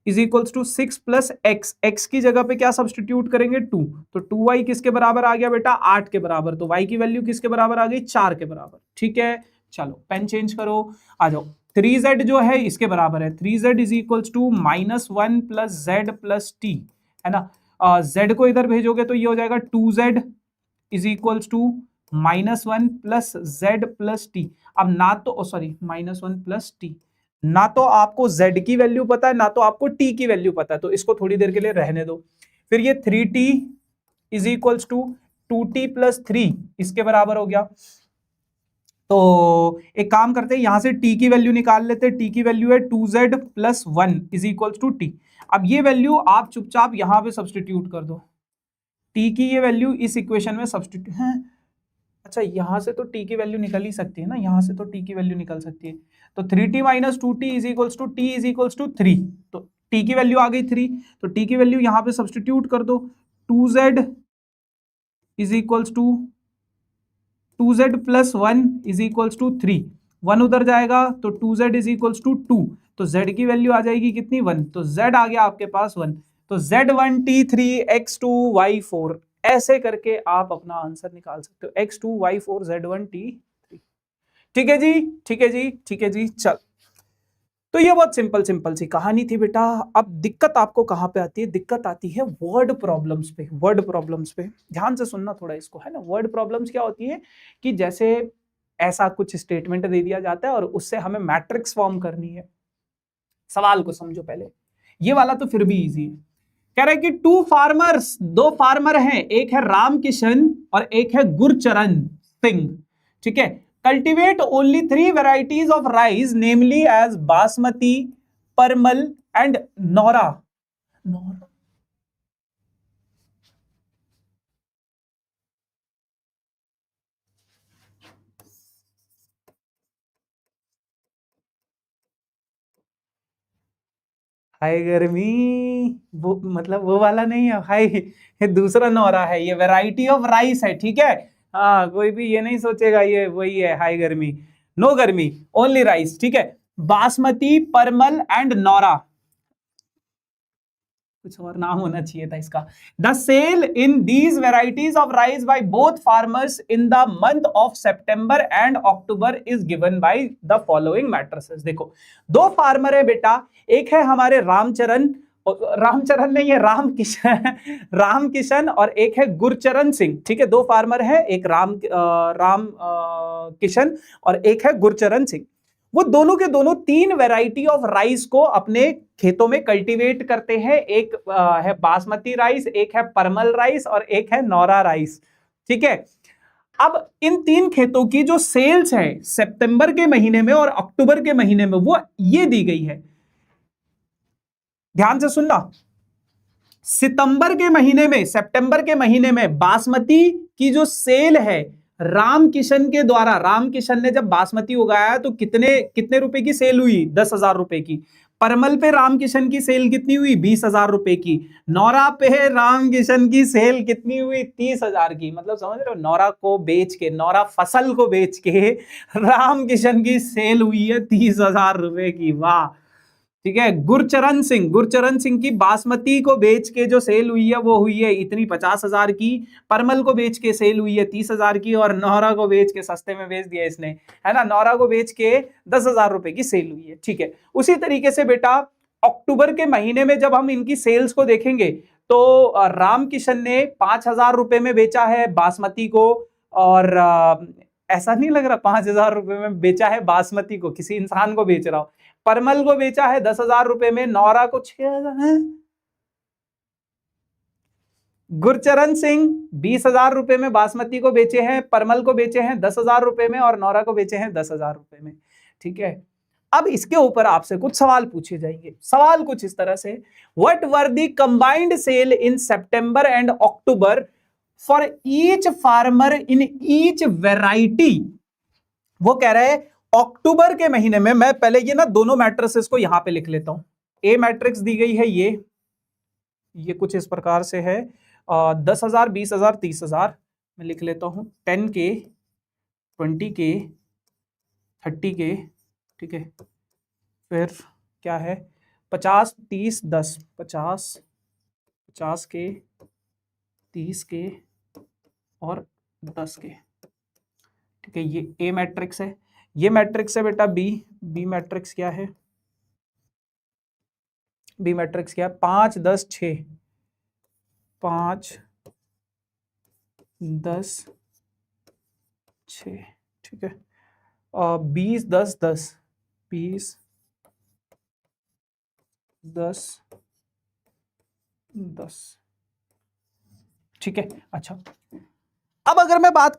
is equals to 6 plus x, x की जगह पे क्या सब्सटीट्यूट करेंगे, 2, तो 2y किसके बराबर आ गया बेटा, 8 के बराबर। तो y की वैल्यू किसके बराबर आ गई, 4 के बराबर। ठीक है, चलो पेन चेंज करो, आ जाओ। 3z जो है इसके बराबर है, 3z is equals to -1 plus z plus t, है ना। z को इधर भेजोगे तो ये हो जाएगा 2z is equals to -1 plus z plus t. अब ना तो सॉरी -1 प्लस टी, ना तो आपको z की वैल्यू पता है ना तो आपको t की वैल्यू पता है, तो इसको थोड़ी देर के लिए रहने दो। फिर ये 3t is equals to 2t+3 इसके बराबर हो गया। तो एक काम करते हैं, यहां से t की वैल्यू निकाल लेते हैं। t की वैल्यू है 2z+1 is equals to T. अब ये वैल्यू आप चुपचाप यहां पे सब्सटीट्यूट कर दो। टी की ये वैल्यू इस इक्वेशन में सब्स्टिट्यूट है। अच्छा, यहां से तो टी की वैल्यू निकल ही सकती है ना, यहां से तो टी की वैल्यू निकल सकती है। तो 3t minus 2t is equals to t is equals to 3। तो टी की वैल्यू आ गई 3, तो टी की वैल्यू यहां पे सब्स्टिट्यूट कर दो। 2z is equals to 2z प्लस 1 इज इक्वल्स टू 3। 1 उधर जाएगा तो 2z इज इक्वल्स टू 2। तो z की वैल्यू आ जाएगी कितनी, 1। तो z आ गया आपके पास 1। तो z1 t3 x2 y4, ऐसे करके आप अपना आंसर निकाल सकते हो, x2 y4 z1 t3। ठीक है जी, ठीक है जी, ठीक है जी। चल, तो ये बहुत सिंपल सी कहानी थी बेटा। अब दिक्कत आपको कहां पे आती है, दिक्कत आती है वर्ड प्रॉब्लम्स पे। वर्ड प्रॉब्लम्स पे ध्यान से सुनना थोड़ा इसको, है ना। वर्ड प्रॉब्लम्स क्या होती है कि जैसे ऐसा कुछ स्टेटमेंट दे दिया जाता है और उससे हमें मैट्रिक्स फॉर्म करनी है। सवाल को समझो पहले, ये वाला तो फिर भी इजी है। कह रहा है कि टू फार्मर्स, दो फार्मर हैं, एक है रामकिशन और एक है गुरचरण सिंह। ठीक है, cultivate only 3 varieties of rice namely as basmati, parmal and Naura. Naura हाय गर्मी, वो मतलब वो वाला नहीं है हाय, ये दूसरा नौरा है, ये वैरायटी ऑफ राइस है। ठीक है, हाँ, कोई भी ये नहीं सोचेगा ये वही है हाय गर्मी। नो गर्मी, ओनली राइस। ठीक है, बासमती, परमल एंड नौरा, कुछ और नाम होना चाहिए था इसका। The sale in these varieties of rice by both farmers in the month of September and October is given by the following matrices. देखो, दो फार्मर है बेटा, एक है हमारे रामचरण, रामचरण नहीं है रामकिशन, रामकिशन, और एक है गुरचरण सिंह। ठीक है, दो फार्मर है, एक राम किशन और एक है गुरचरण सिंह। वो दोनों के दोनों 3 वैरायटी ऑफ राइस को अपने खेतों में कल्टीवेट करते हैं। एक है बासमती राइस, एक है परमल राइस और एक है नौरा राइस। ठीक है, अब इन 3 खेतों की जो सेल्स है सितंबर के महीने में और अक्टूबर के महीने में, वो ये दी गई है। ध्यान से सुनना, सितंबर के महीने में बासमती की जो सेल है रामकिशन के द्वारा, रामकिशन ने जब बासमती उगाया तो कितने रुपए की सेल हुई, 10,000 रुपए की। परमल पे रामकिशन की सेल कितनी हुई, 20,000 रुपए की। नौरा पे रामकिशन की सेल कितनी हुई, 30,000 की। मतलब समझ रहे हो, नौरा को बेच के, नौरा फसल को बेच के रामकिशन की सेल हुई है 30,000 रुपए की। वाह, ठीक है। गुरचरण सिंह की बासमती को बेच के जो सेल हुई है वो हुई है इतनी 50,000 की। परमल को बेच के सेल हुई है 30,000 की, और नौरा को बेच के, सस्ते में बेच दिया इसने, है ना, नौरा को बेच के 10,000 रुपए की सेल हुई है। ठीक है, उसी तरीके से बेटा अक्टूबर के महीने में जब हम इनकी सेल्स को देखेंगे तो रामकिशन ने 5,000 रुपए में बेचा है बासमती को, और ऐसा नहीं लग रहा 5,000 रुपए में बेचा है बासमती को, किसी इंसान को बेच रहा हो। परमल को बेचा है 10,000 रुपए में, नौरा को 6,000। गुरचरण सिंह 20,000 रुपए में बासमती को बेचे हैं, परमल को बेचे हैं 10,000 रुपए में, और नौरा को बेचे हैं 10,000 रुपए में। ठीक है, अब इसके ऊपर आपसे कुछ सवाल पूछे जाएंगे। सवाल कुछ इस तरह से, what were the combined sale in September and October for each farmer in each variety. वो कह रहे हैं अक्टूबर के महीने में, मैं पहले ये ना दोनों मैट्रिसेस को यहां पे लिख लेता हूं। ए मैट्रिक्स दी गई है ये कुछ इस प्रकार से है, 10,000, 20,000, 30,000। मैं लिख लेता हूं 10K, 20K, 30K। ठीक है, फिर क्या है 50, 30, 10, 50K, 30K और 10K। ठीक है, ये ए मैट्रिक्स है। ये मैट्रिक्स है बेटा बी मैट्रिक्स क्या है, बी मैट्रिक्स क्या है, 5, 10, 6, 5, 10, 6। ठीक है, 20, 10, 10, 20, 10, 10। ठीक है, अच्छा, अब अगर मैं बात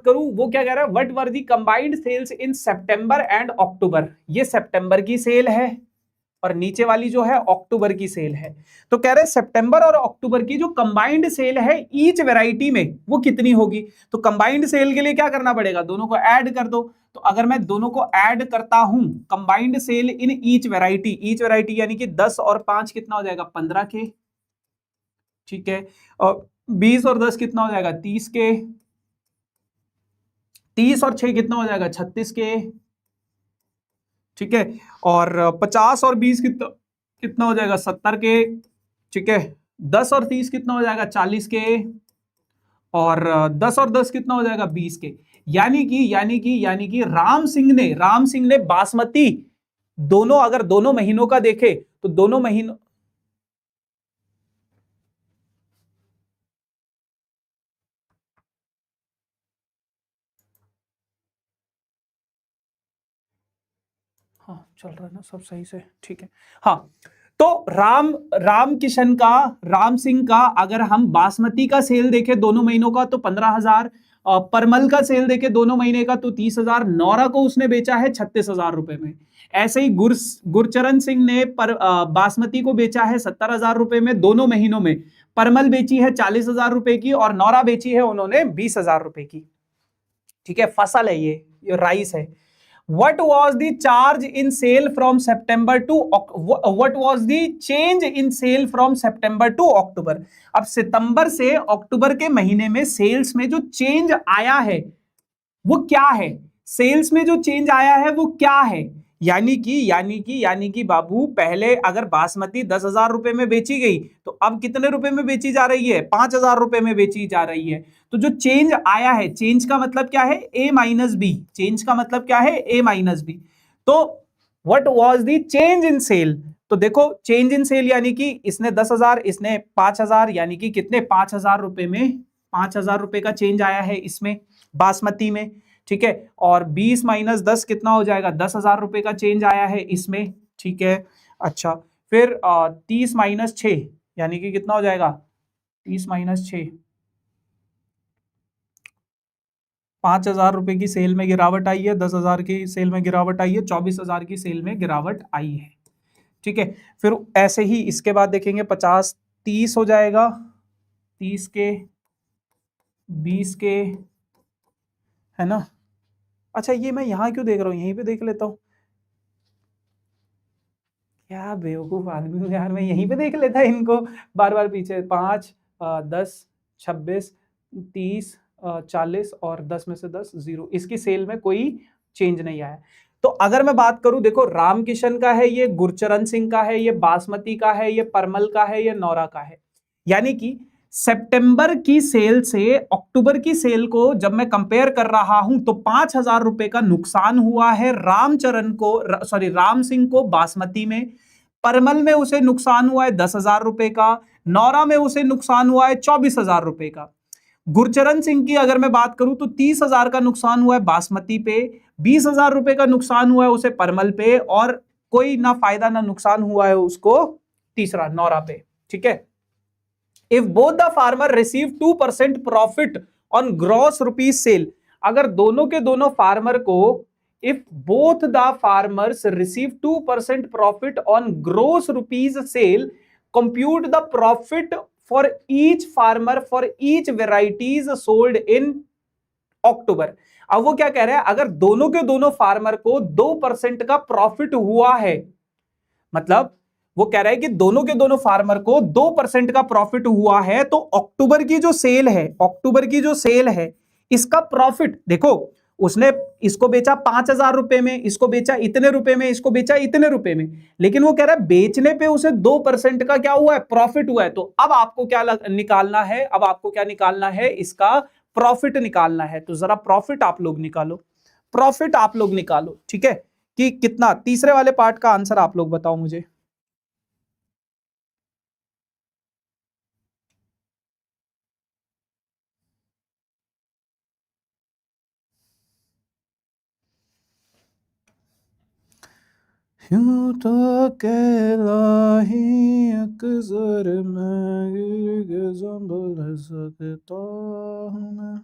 करूं वो क्या कह रहा है, what were the combined sales in September and October. ये सितंबर की सेल है और नीचे वाली जो है अक्टूबर की सेल है। तो कह रहे सितंबर और अक्टूबर की जो कंबाइंड सेल है ईच वैरायटी में वो कितनी होगी। तो कंबाइंड सेल के लिए क्या करना पड़ेगा, दोनों को ऐड कर दो। तो अगर मैं दोनों को ऐड करता हूं, combined sale in each variety यानी कि 10 और 5 कितना हो जाएगा 15 के, ठीक है। और 20 और 10 कितना हो जाएगा 30 के, 30 और 6 कितना हो जाएगा 36 के, ठीक है। और 50 और 20 कितना कितना हो जाएगा 70 के, ठीक है। 10 और 30 कितना हो जाएगा 40 के, और 10 और 10 कितना हो जाएगा 20 के। यानी कि राम सिंह ने बासमती दोनों, अगर दोनों महीनों का देखे तो दोनों महीनों, हाँ चल रहा है ना सब सही से, ठीक है। हाँ, तो राम सिंह का अगर हम बासमती का सेल देखें दोनों महीनों का तो 15,000, परमल का सेल देखे दोनों महीने का तो 30,000, नौरा को उसने बेचा है 36,000 रुपए में। ऐसे ही गुरचरण सिंह ने बासमती को बेचा है 70,000 रुपए में दोनों महीनों में, परमल बेची है 40,000 रुपए की, और नौरा बेची है उन्होंने 20,000 रुपए की, ठीक है। फसल है ये राइस है। What was the charge in sale from September to what was the change in sale from September to October? अब सितंबर से अक्टूबर के महीने में सेल्स में जो चेंज आया है वो क्या है, सेल्स में जो चेंज आया है वो क्या है। यानी कि बाबू पहले अगर बासमती 10,000 रुपए में बेची गई तो अब कितने रुपए में बेची जा रही है 5,000 रुपए में बेची जा रही है। तो जो चेंज आया है, चेंज का मतलब क्या है ए माइनस बी, चेंज का मतलब क्या है ए माइनस बी। तो what was the change in sale, तो देखो चेंज इन सेल यानी कि इसने 10,000 इसने 5,000, यानी कि कितने 5,000 रुपए में 5,000 रुपए का चेंज आया है इसमें बासमती में, ठीक है। और 20 माइनस 10 कितना हो जाएगा 10,000 रुपए का चेंज आया है इसमें, ठीक है। अच्छा, फिर 30 माइनस 6 यानी कि कितना हो जाएगा 30 माइनस 6, 5,000 रुपए की सेल में गिरावट आई है, 10,000 की सेल में गिरावट आई है, 24,000 की सेल में गिरावट आई है, ठीक है। फिर ऐसे ही इसके बाद देखेंगे 50 30 हो जाएगा, 30 के 20 के, है ना। अच्छा ये मैं यहाँ क्यों देख रहा हूँ, यहीं पे देख लेता हूँ, क्या बेवकूफ आदमी हूँ यार, मैं यहीं पे देख लेता इनको बार बार पीछे। 5 10 26 30 40 और 10 में से 10 0, इसकी सेल में कोई चेंज नहीं आया। तो अगर मैं बात करूं, देखो रामकिशन का है ये, गुरचरण सिंह का है ये, बासमती का है ये, परमल का है ये, नौरा का है। यानी कि सितंबर की सेल से अक्टूबर की सेल को जब मैं कंपेयर कर रहा हूं तो 5,000 रुपए का नुकसान हुआ है रामचरण को, सॉरी राम सिंह को बासमती में। परमल में उसे नुकसान हुआ है 10,000 रुपए का, नौरा में उसे नुकसान हुआ है 24,000 रुपए का। गुरचरण सिंह की अगर मैं बात करूं तो 30,000 का नुकसान हुआ है बासमती पे, 20,000 रुपए का नुकसान हुआ है उसे परमल पे, और कोई ना फायदा ना नुकसान हुआ है उसको तीसरा नौरा पे, ठीक है। If both the farmer receive 2% profit on gross rupees sale, अगर दोनों के दोनों फार्मर को, if both the farmers receive 2% profit on gross rupees sale, compute the profit for each farmer for each varieties sold in October. अब वो क्या कह रहे हैं, अगर दोनों के दोनों फार्मर को 2% का प्रॉफिट हुआ है, मतलब वो कह रहा है कि दोनों के दोनों फार्मर को 2% का प्रॉफिट हुआ है, तो अक्टूबर की जो सेल है, अक्टूबर की जो सेल है इसका प्रॉफिट देखो, उसने इसको बेचा 5,000 रुपए में, इसको बेचा इतने रुपए में, इसको बेचा इतने रुपए में, लेकिन वो कह रहा है बेचने पे उसे 2% का क्या हुआ है प्रॉफिट हुआ है। तो अब आपको क्या निकालना है, अब आपको क्या निकालना है, इसका प्रॉफिट निकालना है। तो जरा प्रॉफिट आप लोग निकालो, प्रॉफिट आप लोग निकालो, ठीक है। कि कितना, तीसरे वाले पार्ट का आंसर आप लोग बताओ मुझे। यूं तो अकेला ही अक्सर मैं गिर के संभल सकता हूं मैं।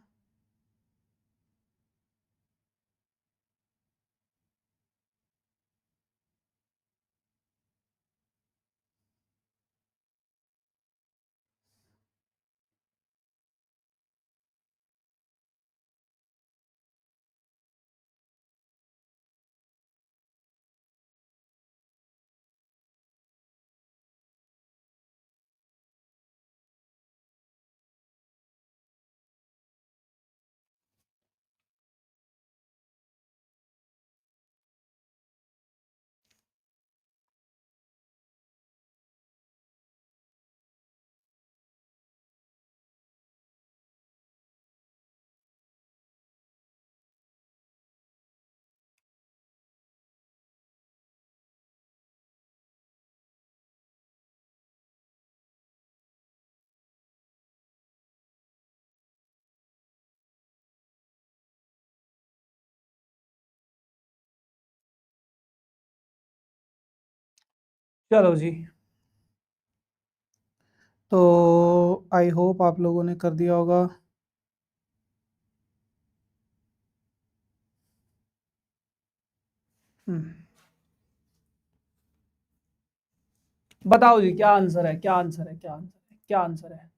चलो जी, तो आई होप आप लोगों ने कर दिया होगा। बताओ जी, क्या आंसर है, क्या आंसर है, क्या आंसर है, क्या आंसर है,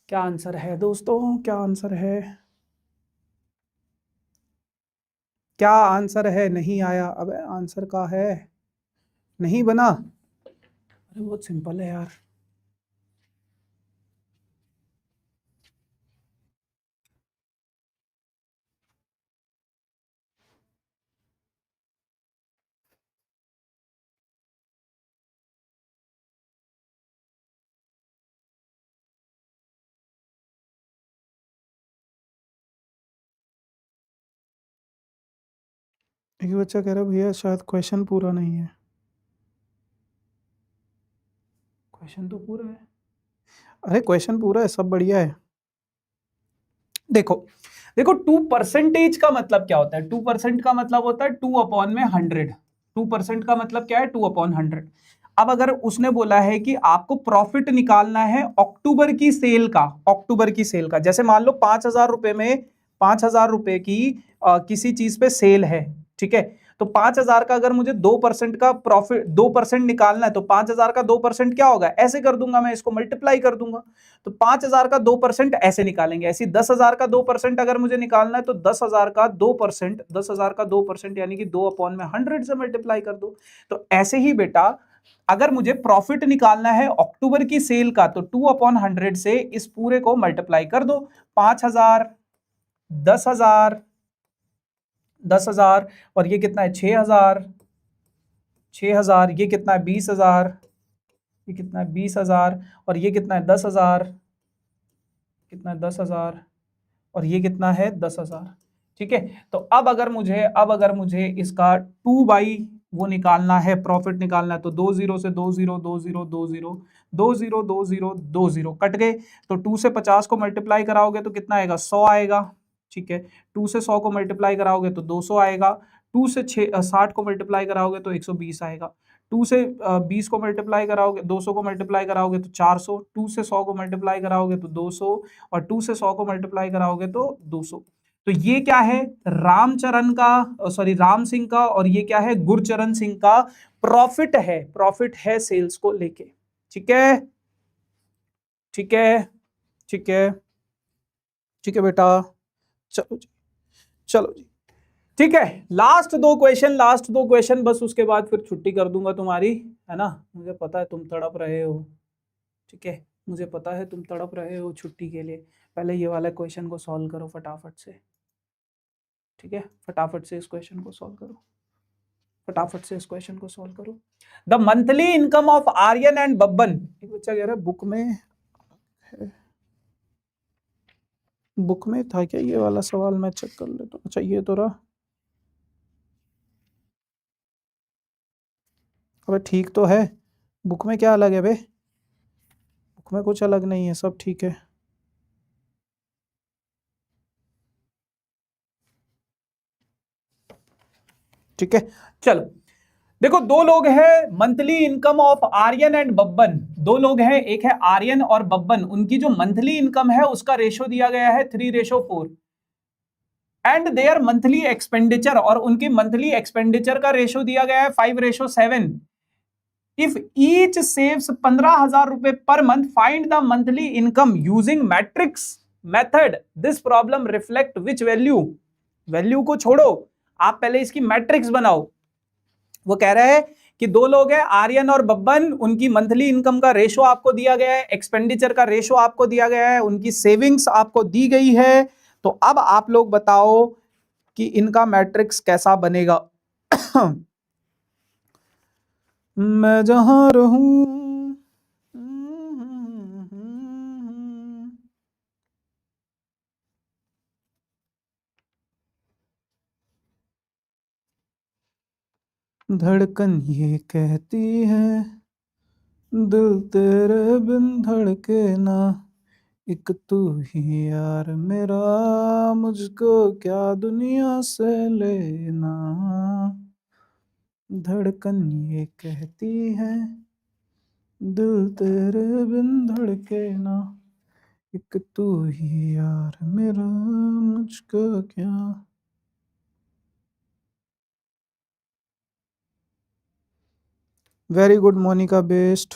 क्या आंसर है दोस्तों, क्या आंसर है, क्या आंसर है? नहीं आया, अबे आंसर का है, नहीं बना। अरे बहुत सिंपल है यार। एक बच्चा कह रहा है भैया शायद क्वेश्चन पूरा नहीं है। क्वेश्चन तो पूरा है। अरे क्वेश्चन पूरा है, सब बढ़िया है। देखो देखो, 2% का मतलब क्या होता है? 2% का मतलब होता है 2/100। 2% का मतलब क्या है? 2/100। अब अगर उसने बोला है कि आपको प्रॉफिट निकालना है अक्टूबर की सेल का, अक्टूबर की सेल का, जैसे मान लो 5,000 रुपए में, 5,000 रुपए की किसी चीज पे सेल है, ठीक है, तो 5,000 का अगर मुझे 2% का प्रॉफिट, 2% निकालना है, तो 5,000 का 2% क्या होगा? ऐसे कर दूंगा मैं, इसको मल्टीप्लाई कर दूंगा। तो 5,000 का 2% ऐसे निकालेंगे, ऐसी 10,000 का 2% अगर मुझे निकालना है, तो 10,000 का 2%, 10,000 का 2% यानी कि 2/100 से मल्टीप्लाई कर दो। तो ऐसे ही बेटा, अगर मुझे प्रॉफिट निकालना है अक्टूबर की सेल का, तो 2/100 से इस पूरे को मल्टीप्लाई कर दो। 5,000, 10,000, 10,000, और ये कितना है? 6,000, 6,000, ये कितना है? 20,000, ये कितना है? 20,000, और ये कितना है? 10,000, कितना है? 10,000, और ये कितना है? 10,000। ठीक है, तो अब अगर मुझे इसका 2 बाई वो निकालना है, प्रॉफिट निकालना है, तो 2 0 से 2 0, 2 0, 2 0, 2 0, 2 0, 2 0 कट गए। तो 2 से 50 को मल्टीप्लाई कराओगे तो कितना आएगा? 100 आएगा। ठीक है, 2 से 100 को मल्टीप्लाई कराओगे तो 200 आएगा। 2 से 60 को मल्टीप्लाई कराओगे तो 120 आएगा। 2 से 20 को मल्टीप्लाई कराओगे, 200 को मल्टीप्लाई कराओगे तो 400। 2 से 100 को मल्टीप्लाई कराओगे तो 200, और 2 से 100 को मल्टीप्लाई कराओगे तो 200। तो ये क्या है? रामचरण का, सॉरी राम सिंह का, और ये क्या है? गुरचरण सिंह का प्रॉफिट है, प्रॉफिट है सेल्स को लेके। ठीक है, ठीक है, ठीक है, ठीक है बेटा। चलो जी, चलो जी, ठीक है। लास्ट दो क्वेश्चन, लास्ट दो क्वेश्चन बस, उसके बाद फिर छुट्टी कर दूंगा तुम्हारी, है ना? मुझे पता है तुम तड़प रहे हो, ठीक है, मुझे पता है तुम तड़प रहे हो छुट्टी के लिए। पहले ये वाला क्वेश्चन को सॉल्व करो फटाफट से, ठीक है, फटाफट से इस क्वेश्चन को सॉल्व करो, फटाफट से इस क्वेश्चन को सॉल्व करो। The monthly income of Aryan and Babban, एक बच्चा कह रहा है बुक में है, बुक में था क्या ये वाला सवाल? मैं चेक कर लेता हूँ। अच्छा ये तो रहा। अबे ठीक तो है, बुक में क्या अलग है बे? बुक में कुछ अलग नहीं है, सब ठीक है। ठीक है, चलो। देखो, दो लोग हैं, monthly income of Aryan and Babban, दो लोग हैं, एक है आर्यन और बब्बन, उनकी जो मंथली इनकम है उसका रेशो दिया गया है 3:4, एंड देयर मंथली एक्सपेंडिचर, और उनकी मंथली एक्सपेंडिचर का रेशो दिया गया है 5:7। इफ ईच सेव्स 15,000 रुपए per month, find the monthly income using matrix method. This problem reflect which value? Value को छोड़ो, आप पहले इसकी मैट्रिक्स बनाओ। वो कह रहे हैं कि दो लोग हैं, आर्यन और बब्बन, उनकी मंथली इनकम का रेशो आपको दिया गया है, एक्सपेंडिचर का रेशो आपको दिया गया है, उनकी सेविंग्स आपको दी गई है। तो अब आप लोग बताओ कि इनका मैट्रिक्स कैसा बनेगा। मैं जहां रहूं, धड़कन ये कहती है दिल तेरे बिन धड़के ना, एक तू ही यार मेरा, मुझको क्या दुनिया से लेना। धड़कन ये कहती है दिल तेरे बिन धड़के ना, एक तू ही यार मेरा मुझको क्या। Very good Monika best.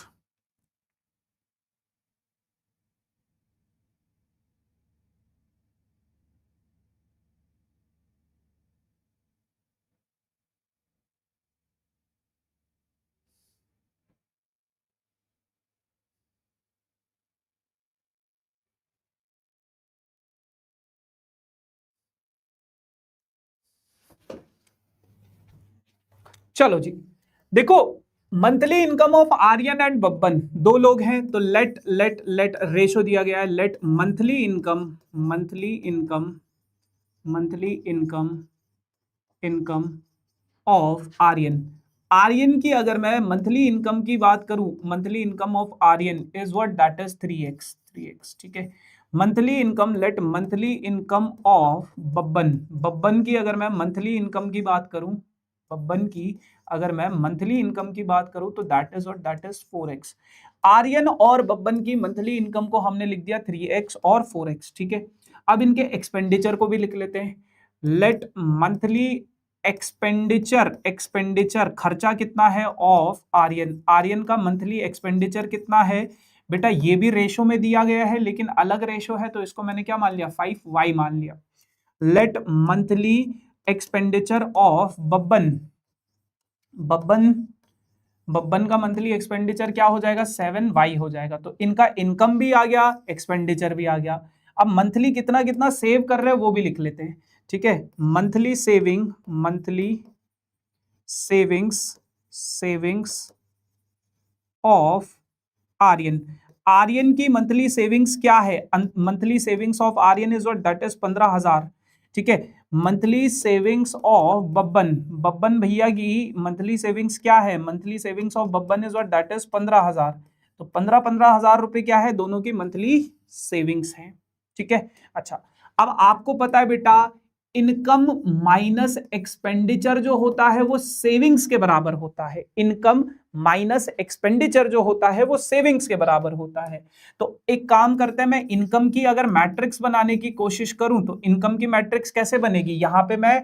चलो जी, देखो monthly income of Aryan and Babban, दो लोग हैं तो लेट लेट लेट रेशो दिया गया है। Let monthly income, monthly income, monthly income, income of Aryan, Aryan की अगर मैं मंथली इनकम की बात करूं, monthly income of Aryan is what, that is 3x, 3x, ठीक है। Monthly income, let monthly income of Babban, Babban की अगर मैं मंथली इनकम की बात करूं, बब्बन की अगर मैं मंथली इनकम की बात करूं तो that is what, that is 4x। Aryan और बब्बन की मंथली इनकम को हमने लिख दिया 3x और 4x, ठीक है। अब इनके एक्सपेंडिचर को भी लिख लेते हैं। लेट मंथली एक्सपेंडिचर, एक्सपेंडिचर खर्चा कितना है ऑफ आर्यन, आर्यन का मंथली एक्सपेंडिचर कितना है बेटा, ये भी रेशो में दिया गया है लेकिन अलग रेशो है तो इसको मैंने क्या मान लिया, 5y मान लिया। Let monthly expenditure of Babban, Babban, Babban का मंथली एक्सपेंडिचर क्या हो जाएगा, 7y हो जाएगा। तो इनका इनकम भी आ गया, एक्सपेंडिचर भी आ गया। अब मंथली कितना कितना सेव कर रहे हैं वो भी लिख लेते हैं, ठीक है। Monthly saving, monthly savings, savings of Aryan, Aryan की मंथली सेविंग्स क्या है, monthly savings of Aryan is what, that is 15,000, ठीक है। Monthly savings of Babban, Babban भैया की मंथली सेविंग्स क्या है, monthly savings of Babban is what, that is 15,000। तो 15,000 रुपए क्या है, दोनों की मंथली सेविंग्स है, ठीक है। अच्छा, अब आपको पता है बेटा इनकम माइनस एक्सपेंडिचर जो होता है वो सेविंग्स के बराबर होता है, इनकम माइनस एक्सपेंडिचर जो होता है वो सेविंग्स के बराबर होता है। तो एक काम करते हैं, मैं इनकम की अगर मैट्रिक्स बनाने की कोशिश करूं तो इनकम की मैट्रिक्स कैसे बनेगी, यहां पे मैं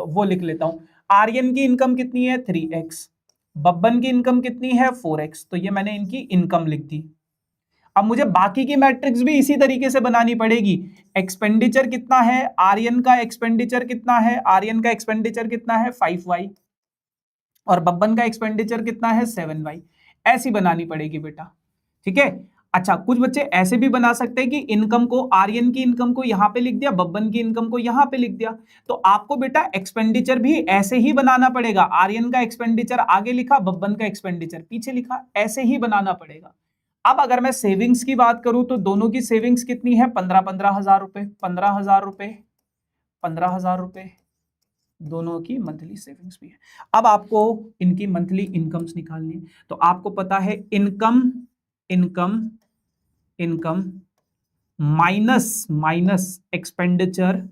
वो लिख लेता हूं। आर्यन की इनकम कितनी है 3x, बब्बन की इनकम कितनी है 4x, तो ये मैंने इनकी इनकम लिख दी। अब मुझे बाकी की मैट्रिक्स भी इसी तरीके से बनानी पड़ेगी। एक्सपेंडिचर कितना है, आर्यन का एक्सपेंडिचर कितना है, आर्यन का एक्सपेंडिचर कितना है 5y, और बब्बन का एक्सपेंडिचर कितना है 7y, ऐसी बनानी पड़ेगी बेटा, ठीक है। अच्छा, कुछ बच्चे ऐसे भी बना सकते हैं कि इनकम को, आर्यन की इनकम को यहां पे लिख दिया, बब्बन की इनकम को यहां पे लिख दिया। तो आपको बेटा एक्सपेंडिचर भी ऐसे ही बनाना पड़ेगा, आर्यन का एक्सपेंडिचर आगे लिखा, बब्बन का एक्सपेंडिचर पीछे लिखा, ऐसे ही बनाना पड़ेगा। अब अगर मैं सेविंग्स की बात करूं तो दोनों की सेविंग्स कितनी है, 15,000 रुपए, 15,000 रुपए, 15,000 रुपए, दोनों की मंथली सेविंग्स भी है। अब आपको इनकी मंथली इनकम्स निकालनी है, तो आपको पता है income, income, income minus, minus expenditure,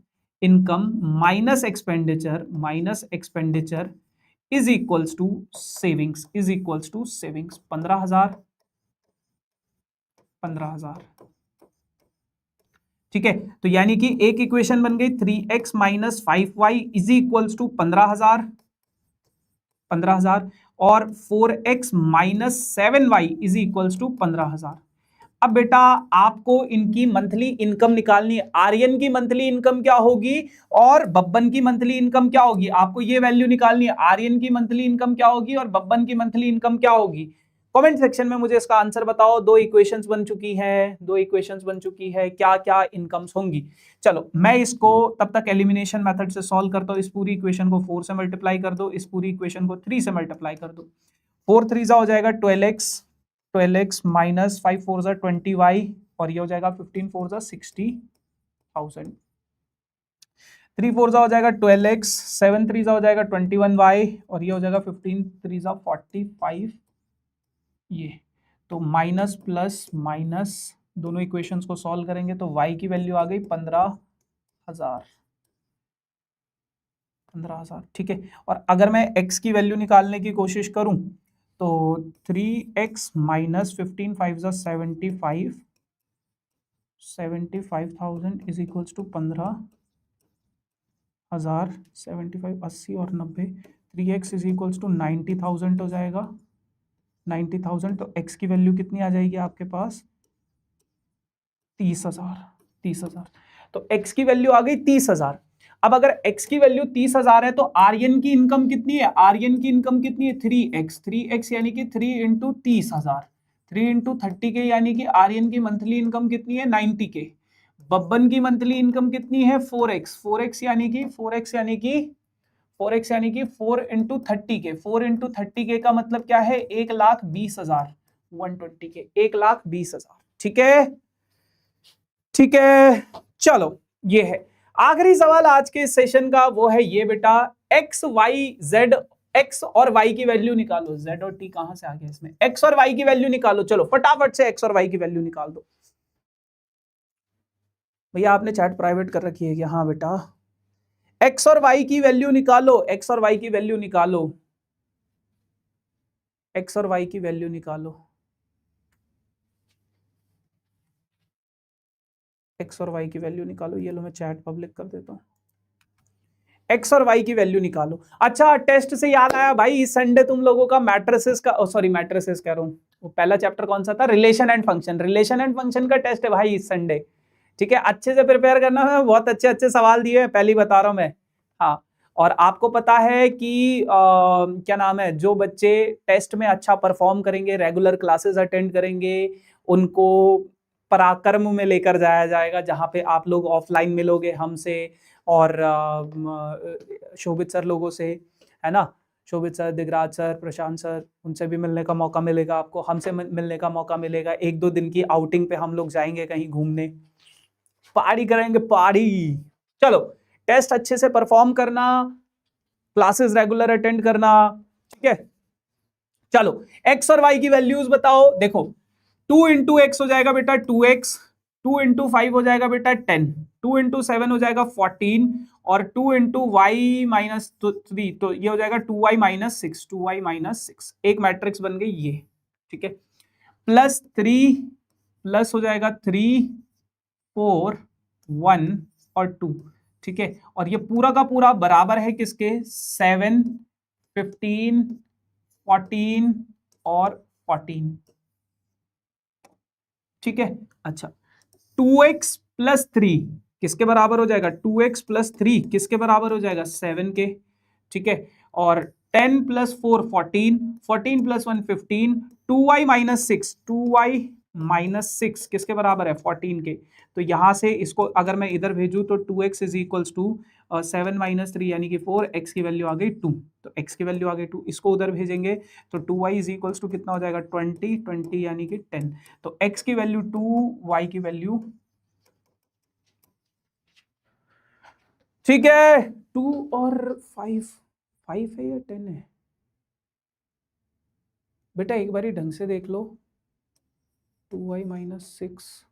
income minus expenditure, minus expenditure is equals to savings, is equals to savings. 15,000, 15,000, ठीक है। तो यानी कि एक इक्वेशन बन गई 3x minus 5y is equals to 15,000, 15,000, और 4x minus 7y is equals to 15,000। अब बेटा आपको इनकी मंथली इनकम निकालनी है, आर्यन की मंथली इनकम क्या होगी और बब्बन की मंथली इनकम क्या होगी, आपको ये वैल्यू निकालनी है, आर्यन की मंथली इनकम क्या होगी और बब्बन की मंथली इनकम क्या होगी। कमेंट सेक्शन में मुझे इसका आंसर बताओ। दो इक्वेशंस बन चुकी है, दो इक्वेशंस बन चुकी है, क्या क्या इनकम्स होंगी। चलो मैं इसको तब तक एलिमिनेशन मेथड से सॉल्व करता हूं। इस पूरी इक्वेशन को 4 से मल्टीप्लाई कर दो, इस पूरी इक्वेशन को 3 से मल्टीप्लाई कर दो। 4 3 हो जाएगा 12x, 12x माइनस 5 4 20y, और ये हो जाएगा 15 4 60,000। 3 4 हो जाएगा 12x, 7 3 हो जाएगा 21y, और ये हो जाएगा 15 3 45, ये। तो माइनस प्लस माइनस दोनों इक्वेशंस को सॉल्व करेंगे तो y की वैल्यू आ गई 15,000। 15,000, ठीक है। और अगर मैं x की वैल्यू निकालने की कोशिश करूं तो 3x minus 15 5 75, 75,000 is equals to 15,000, 75 80 और 90, 3x इज इक्वल्स टू 90,000 हो जाएगा, 90,000। तो x की वैल्यू कितनी आ जाएगी आपके पास? 30,000, 30,000। तो x की वैल्यू आ गई 30,000। अब अगर x की वैल्यू 30,000 है तो आर्यन की इनकम कितनी है? आर्यन की इनकम कितनी है? 3x, 3x यानी कि 3 इंटू 30,000, 3 इंटू 30K यानी कि आर्यन की मंथली इनकम कितनी है? 90K। बब्बन की मंथली इनकम कितनी है? 4x, 4x यानी कि 4x यानी कि 4x यानी कि 4 इंटू 30K, 4 इंटू 30K का मतलब क्या है? 1,20,000, 120K, 1,20,000, ठीक है, ठीक है। चलो ये है आखिरी सवाल आज के सेशन का, वो है ये बेटा, x y z, x और y की वैल्यू निकालो। z और t कहां से आ गया इसमें? x और y की वैल्यू निकालो, चलो फटाफट से x और y की वैल्यू निकाल दो। भैया आपने चैट प्राइवेट कर रखी है क्या? हाँ बेटा, x और y की वैल्यू निकालो, x और y की वैल्यू निकालो, x और y की वैल्यू निकालो, x और y की वैल्यू निकालो। ये लो मैं चैट पब्लिक कर देता हूँ। x और y की वैल्यू निकालो। अच्छा, टेस्ट से याद आया भाई, इस संडे तुम लोगों का मैट्रिसेस का, सॉरी मैट्रिसेस कह रहा हूँ, वो पहला चैप्टर कौन सा था? Relation and function, relation and function का टेस्ट है भाई इस संडे, ठीक है। अच्छे से प्रिपेयर करना है, बहुत अच्छे अच्छे सवाल दिए हैं, पहले ही बता रहा हूं मैं। हाँ, और आपको पता है कि क्या नाम है, जो बच्चे टेस्ट में अच्छा परफॉर्म करेंगे, रेगुलर क्लासेस अटेंड करेंगे, उनको पराक्रम में लेकर जाया जाएगा, जहां पे आप लोग ऑफलाइन मिलोगे हमसे और शोभित सर लोगों से, है ना, शोभित सर, दिगराज सर, प्रशांत सर, उनसे भी मिलने का मौका मिलेगा आपको, हमसे मिलने का मौका मिलेगा। 1-2 दिन की आउटिंग पे हम लोग जाएंगे कहीं घूमने, पार्टी करेंगे, पार्टी। चलो, टेस्ट अच्छे से परफॉर्म करना, क्लासेस रेगुलर अटेंड करना, ठीक है। चलो, एक्स और वाई की वैल्यूज बताओ। देखो, 2 इंटू एक्स हो जाएगा बेटा 2x, 2 इंटू 5 हो जाएगा बेटा 10, 2 इंटू 7 हो जाएगा 14, और 2 इंटू वाई माइनस 3, तो ये हो जाएगा 2y माइनस 6, 2y माइनस 6। एक मैट्रिक्स बन गई ये, ठीक है। प्लस 3, प्लस हो जाएगा 3, 4, 1 और 2, ठीक है। और ये पूरा का पूरा बराबर है किसके? 7, 15, 14 और 14, ठीक है। अच्छा, 2x प्लस 3 किसके बराबर हो जाएगा? 2x प्लस 3 किसके बराबर हो जाएगा? 7 के, ठीक है। और 10 plus 4 14, 14 plus 1 15, 2y minus 6, 2y minus 6 किसके बराबर है? 14 के। तो यहां से इसको अगर मैं इधर भेजूं तो 2x is equals to 7 minus 3 यानी कि 4, x की वैल्यू आ गई 2, तो x की वैल्यू आ गई 2, इसको उधर भेजेंगे तो 2y इज इक्वल्स टू कितना हो जाएगा? 20, 20 यानी कि 10। तो x की वैल्यू 2, y की वैल्यू, ठीक है, 2 और 5, 5 है या 10 है बेटा? एक बारी ढंग से देख लो। 2y माइनस 6,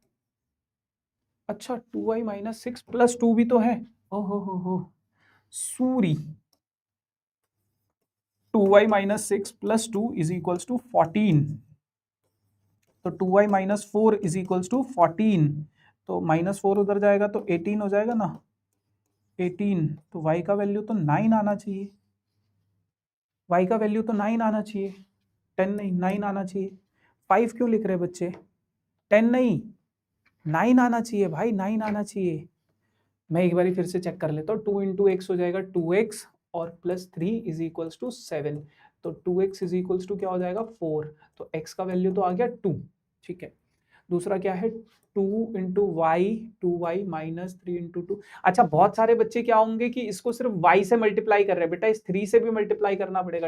अच्छा 2y माइनस 6 प्लस 2 भी तो है। ओहो सूरी, 2y माइनस 6 प्लस 2 इज इक्वल्स टू 14, तो 2y minus 4 is equals to 14, तो माइनस 4 उधर जाएगा तो 18 हो जाएगा ना, 18। तो y का वैल्यू तो 9 आना चाहिए, y का वैल्यू तो 9 आना चाहिए, 10 नहीं 9 आना चाहिए। 5 क्यों लिख रहे बच्चे? 10 नहीं 9 आना चाहिए भाई, 9 आना चाहिए। मैं एक बार फिर से चेक कर लेता हूँ। 2 इंटू एक्स हो जाएगा 2x और प्लस 3 इज इक्वल्स टू 7, तो 2x इज इक्वल्स टू क्या हो जाएगा? 4, तो x का वैल्यू तो आ गया 2, ठीक है। दूसरा क्या है? 2 into Y, 2y minus 3 into 2। अच्छा, बहुत सारे बच्चे क्या होंगे कि इसको सिर्फ y से मल्टीप्लाई कर रहे हैं, बेटा इस 3 से भी मल्टीप्लाई करना पड़ेगा।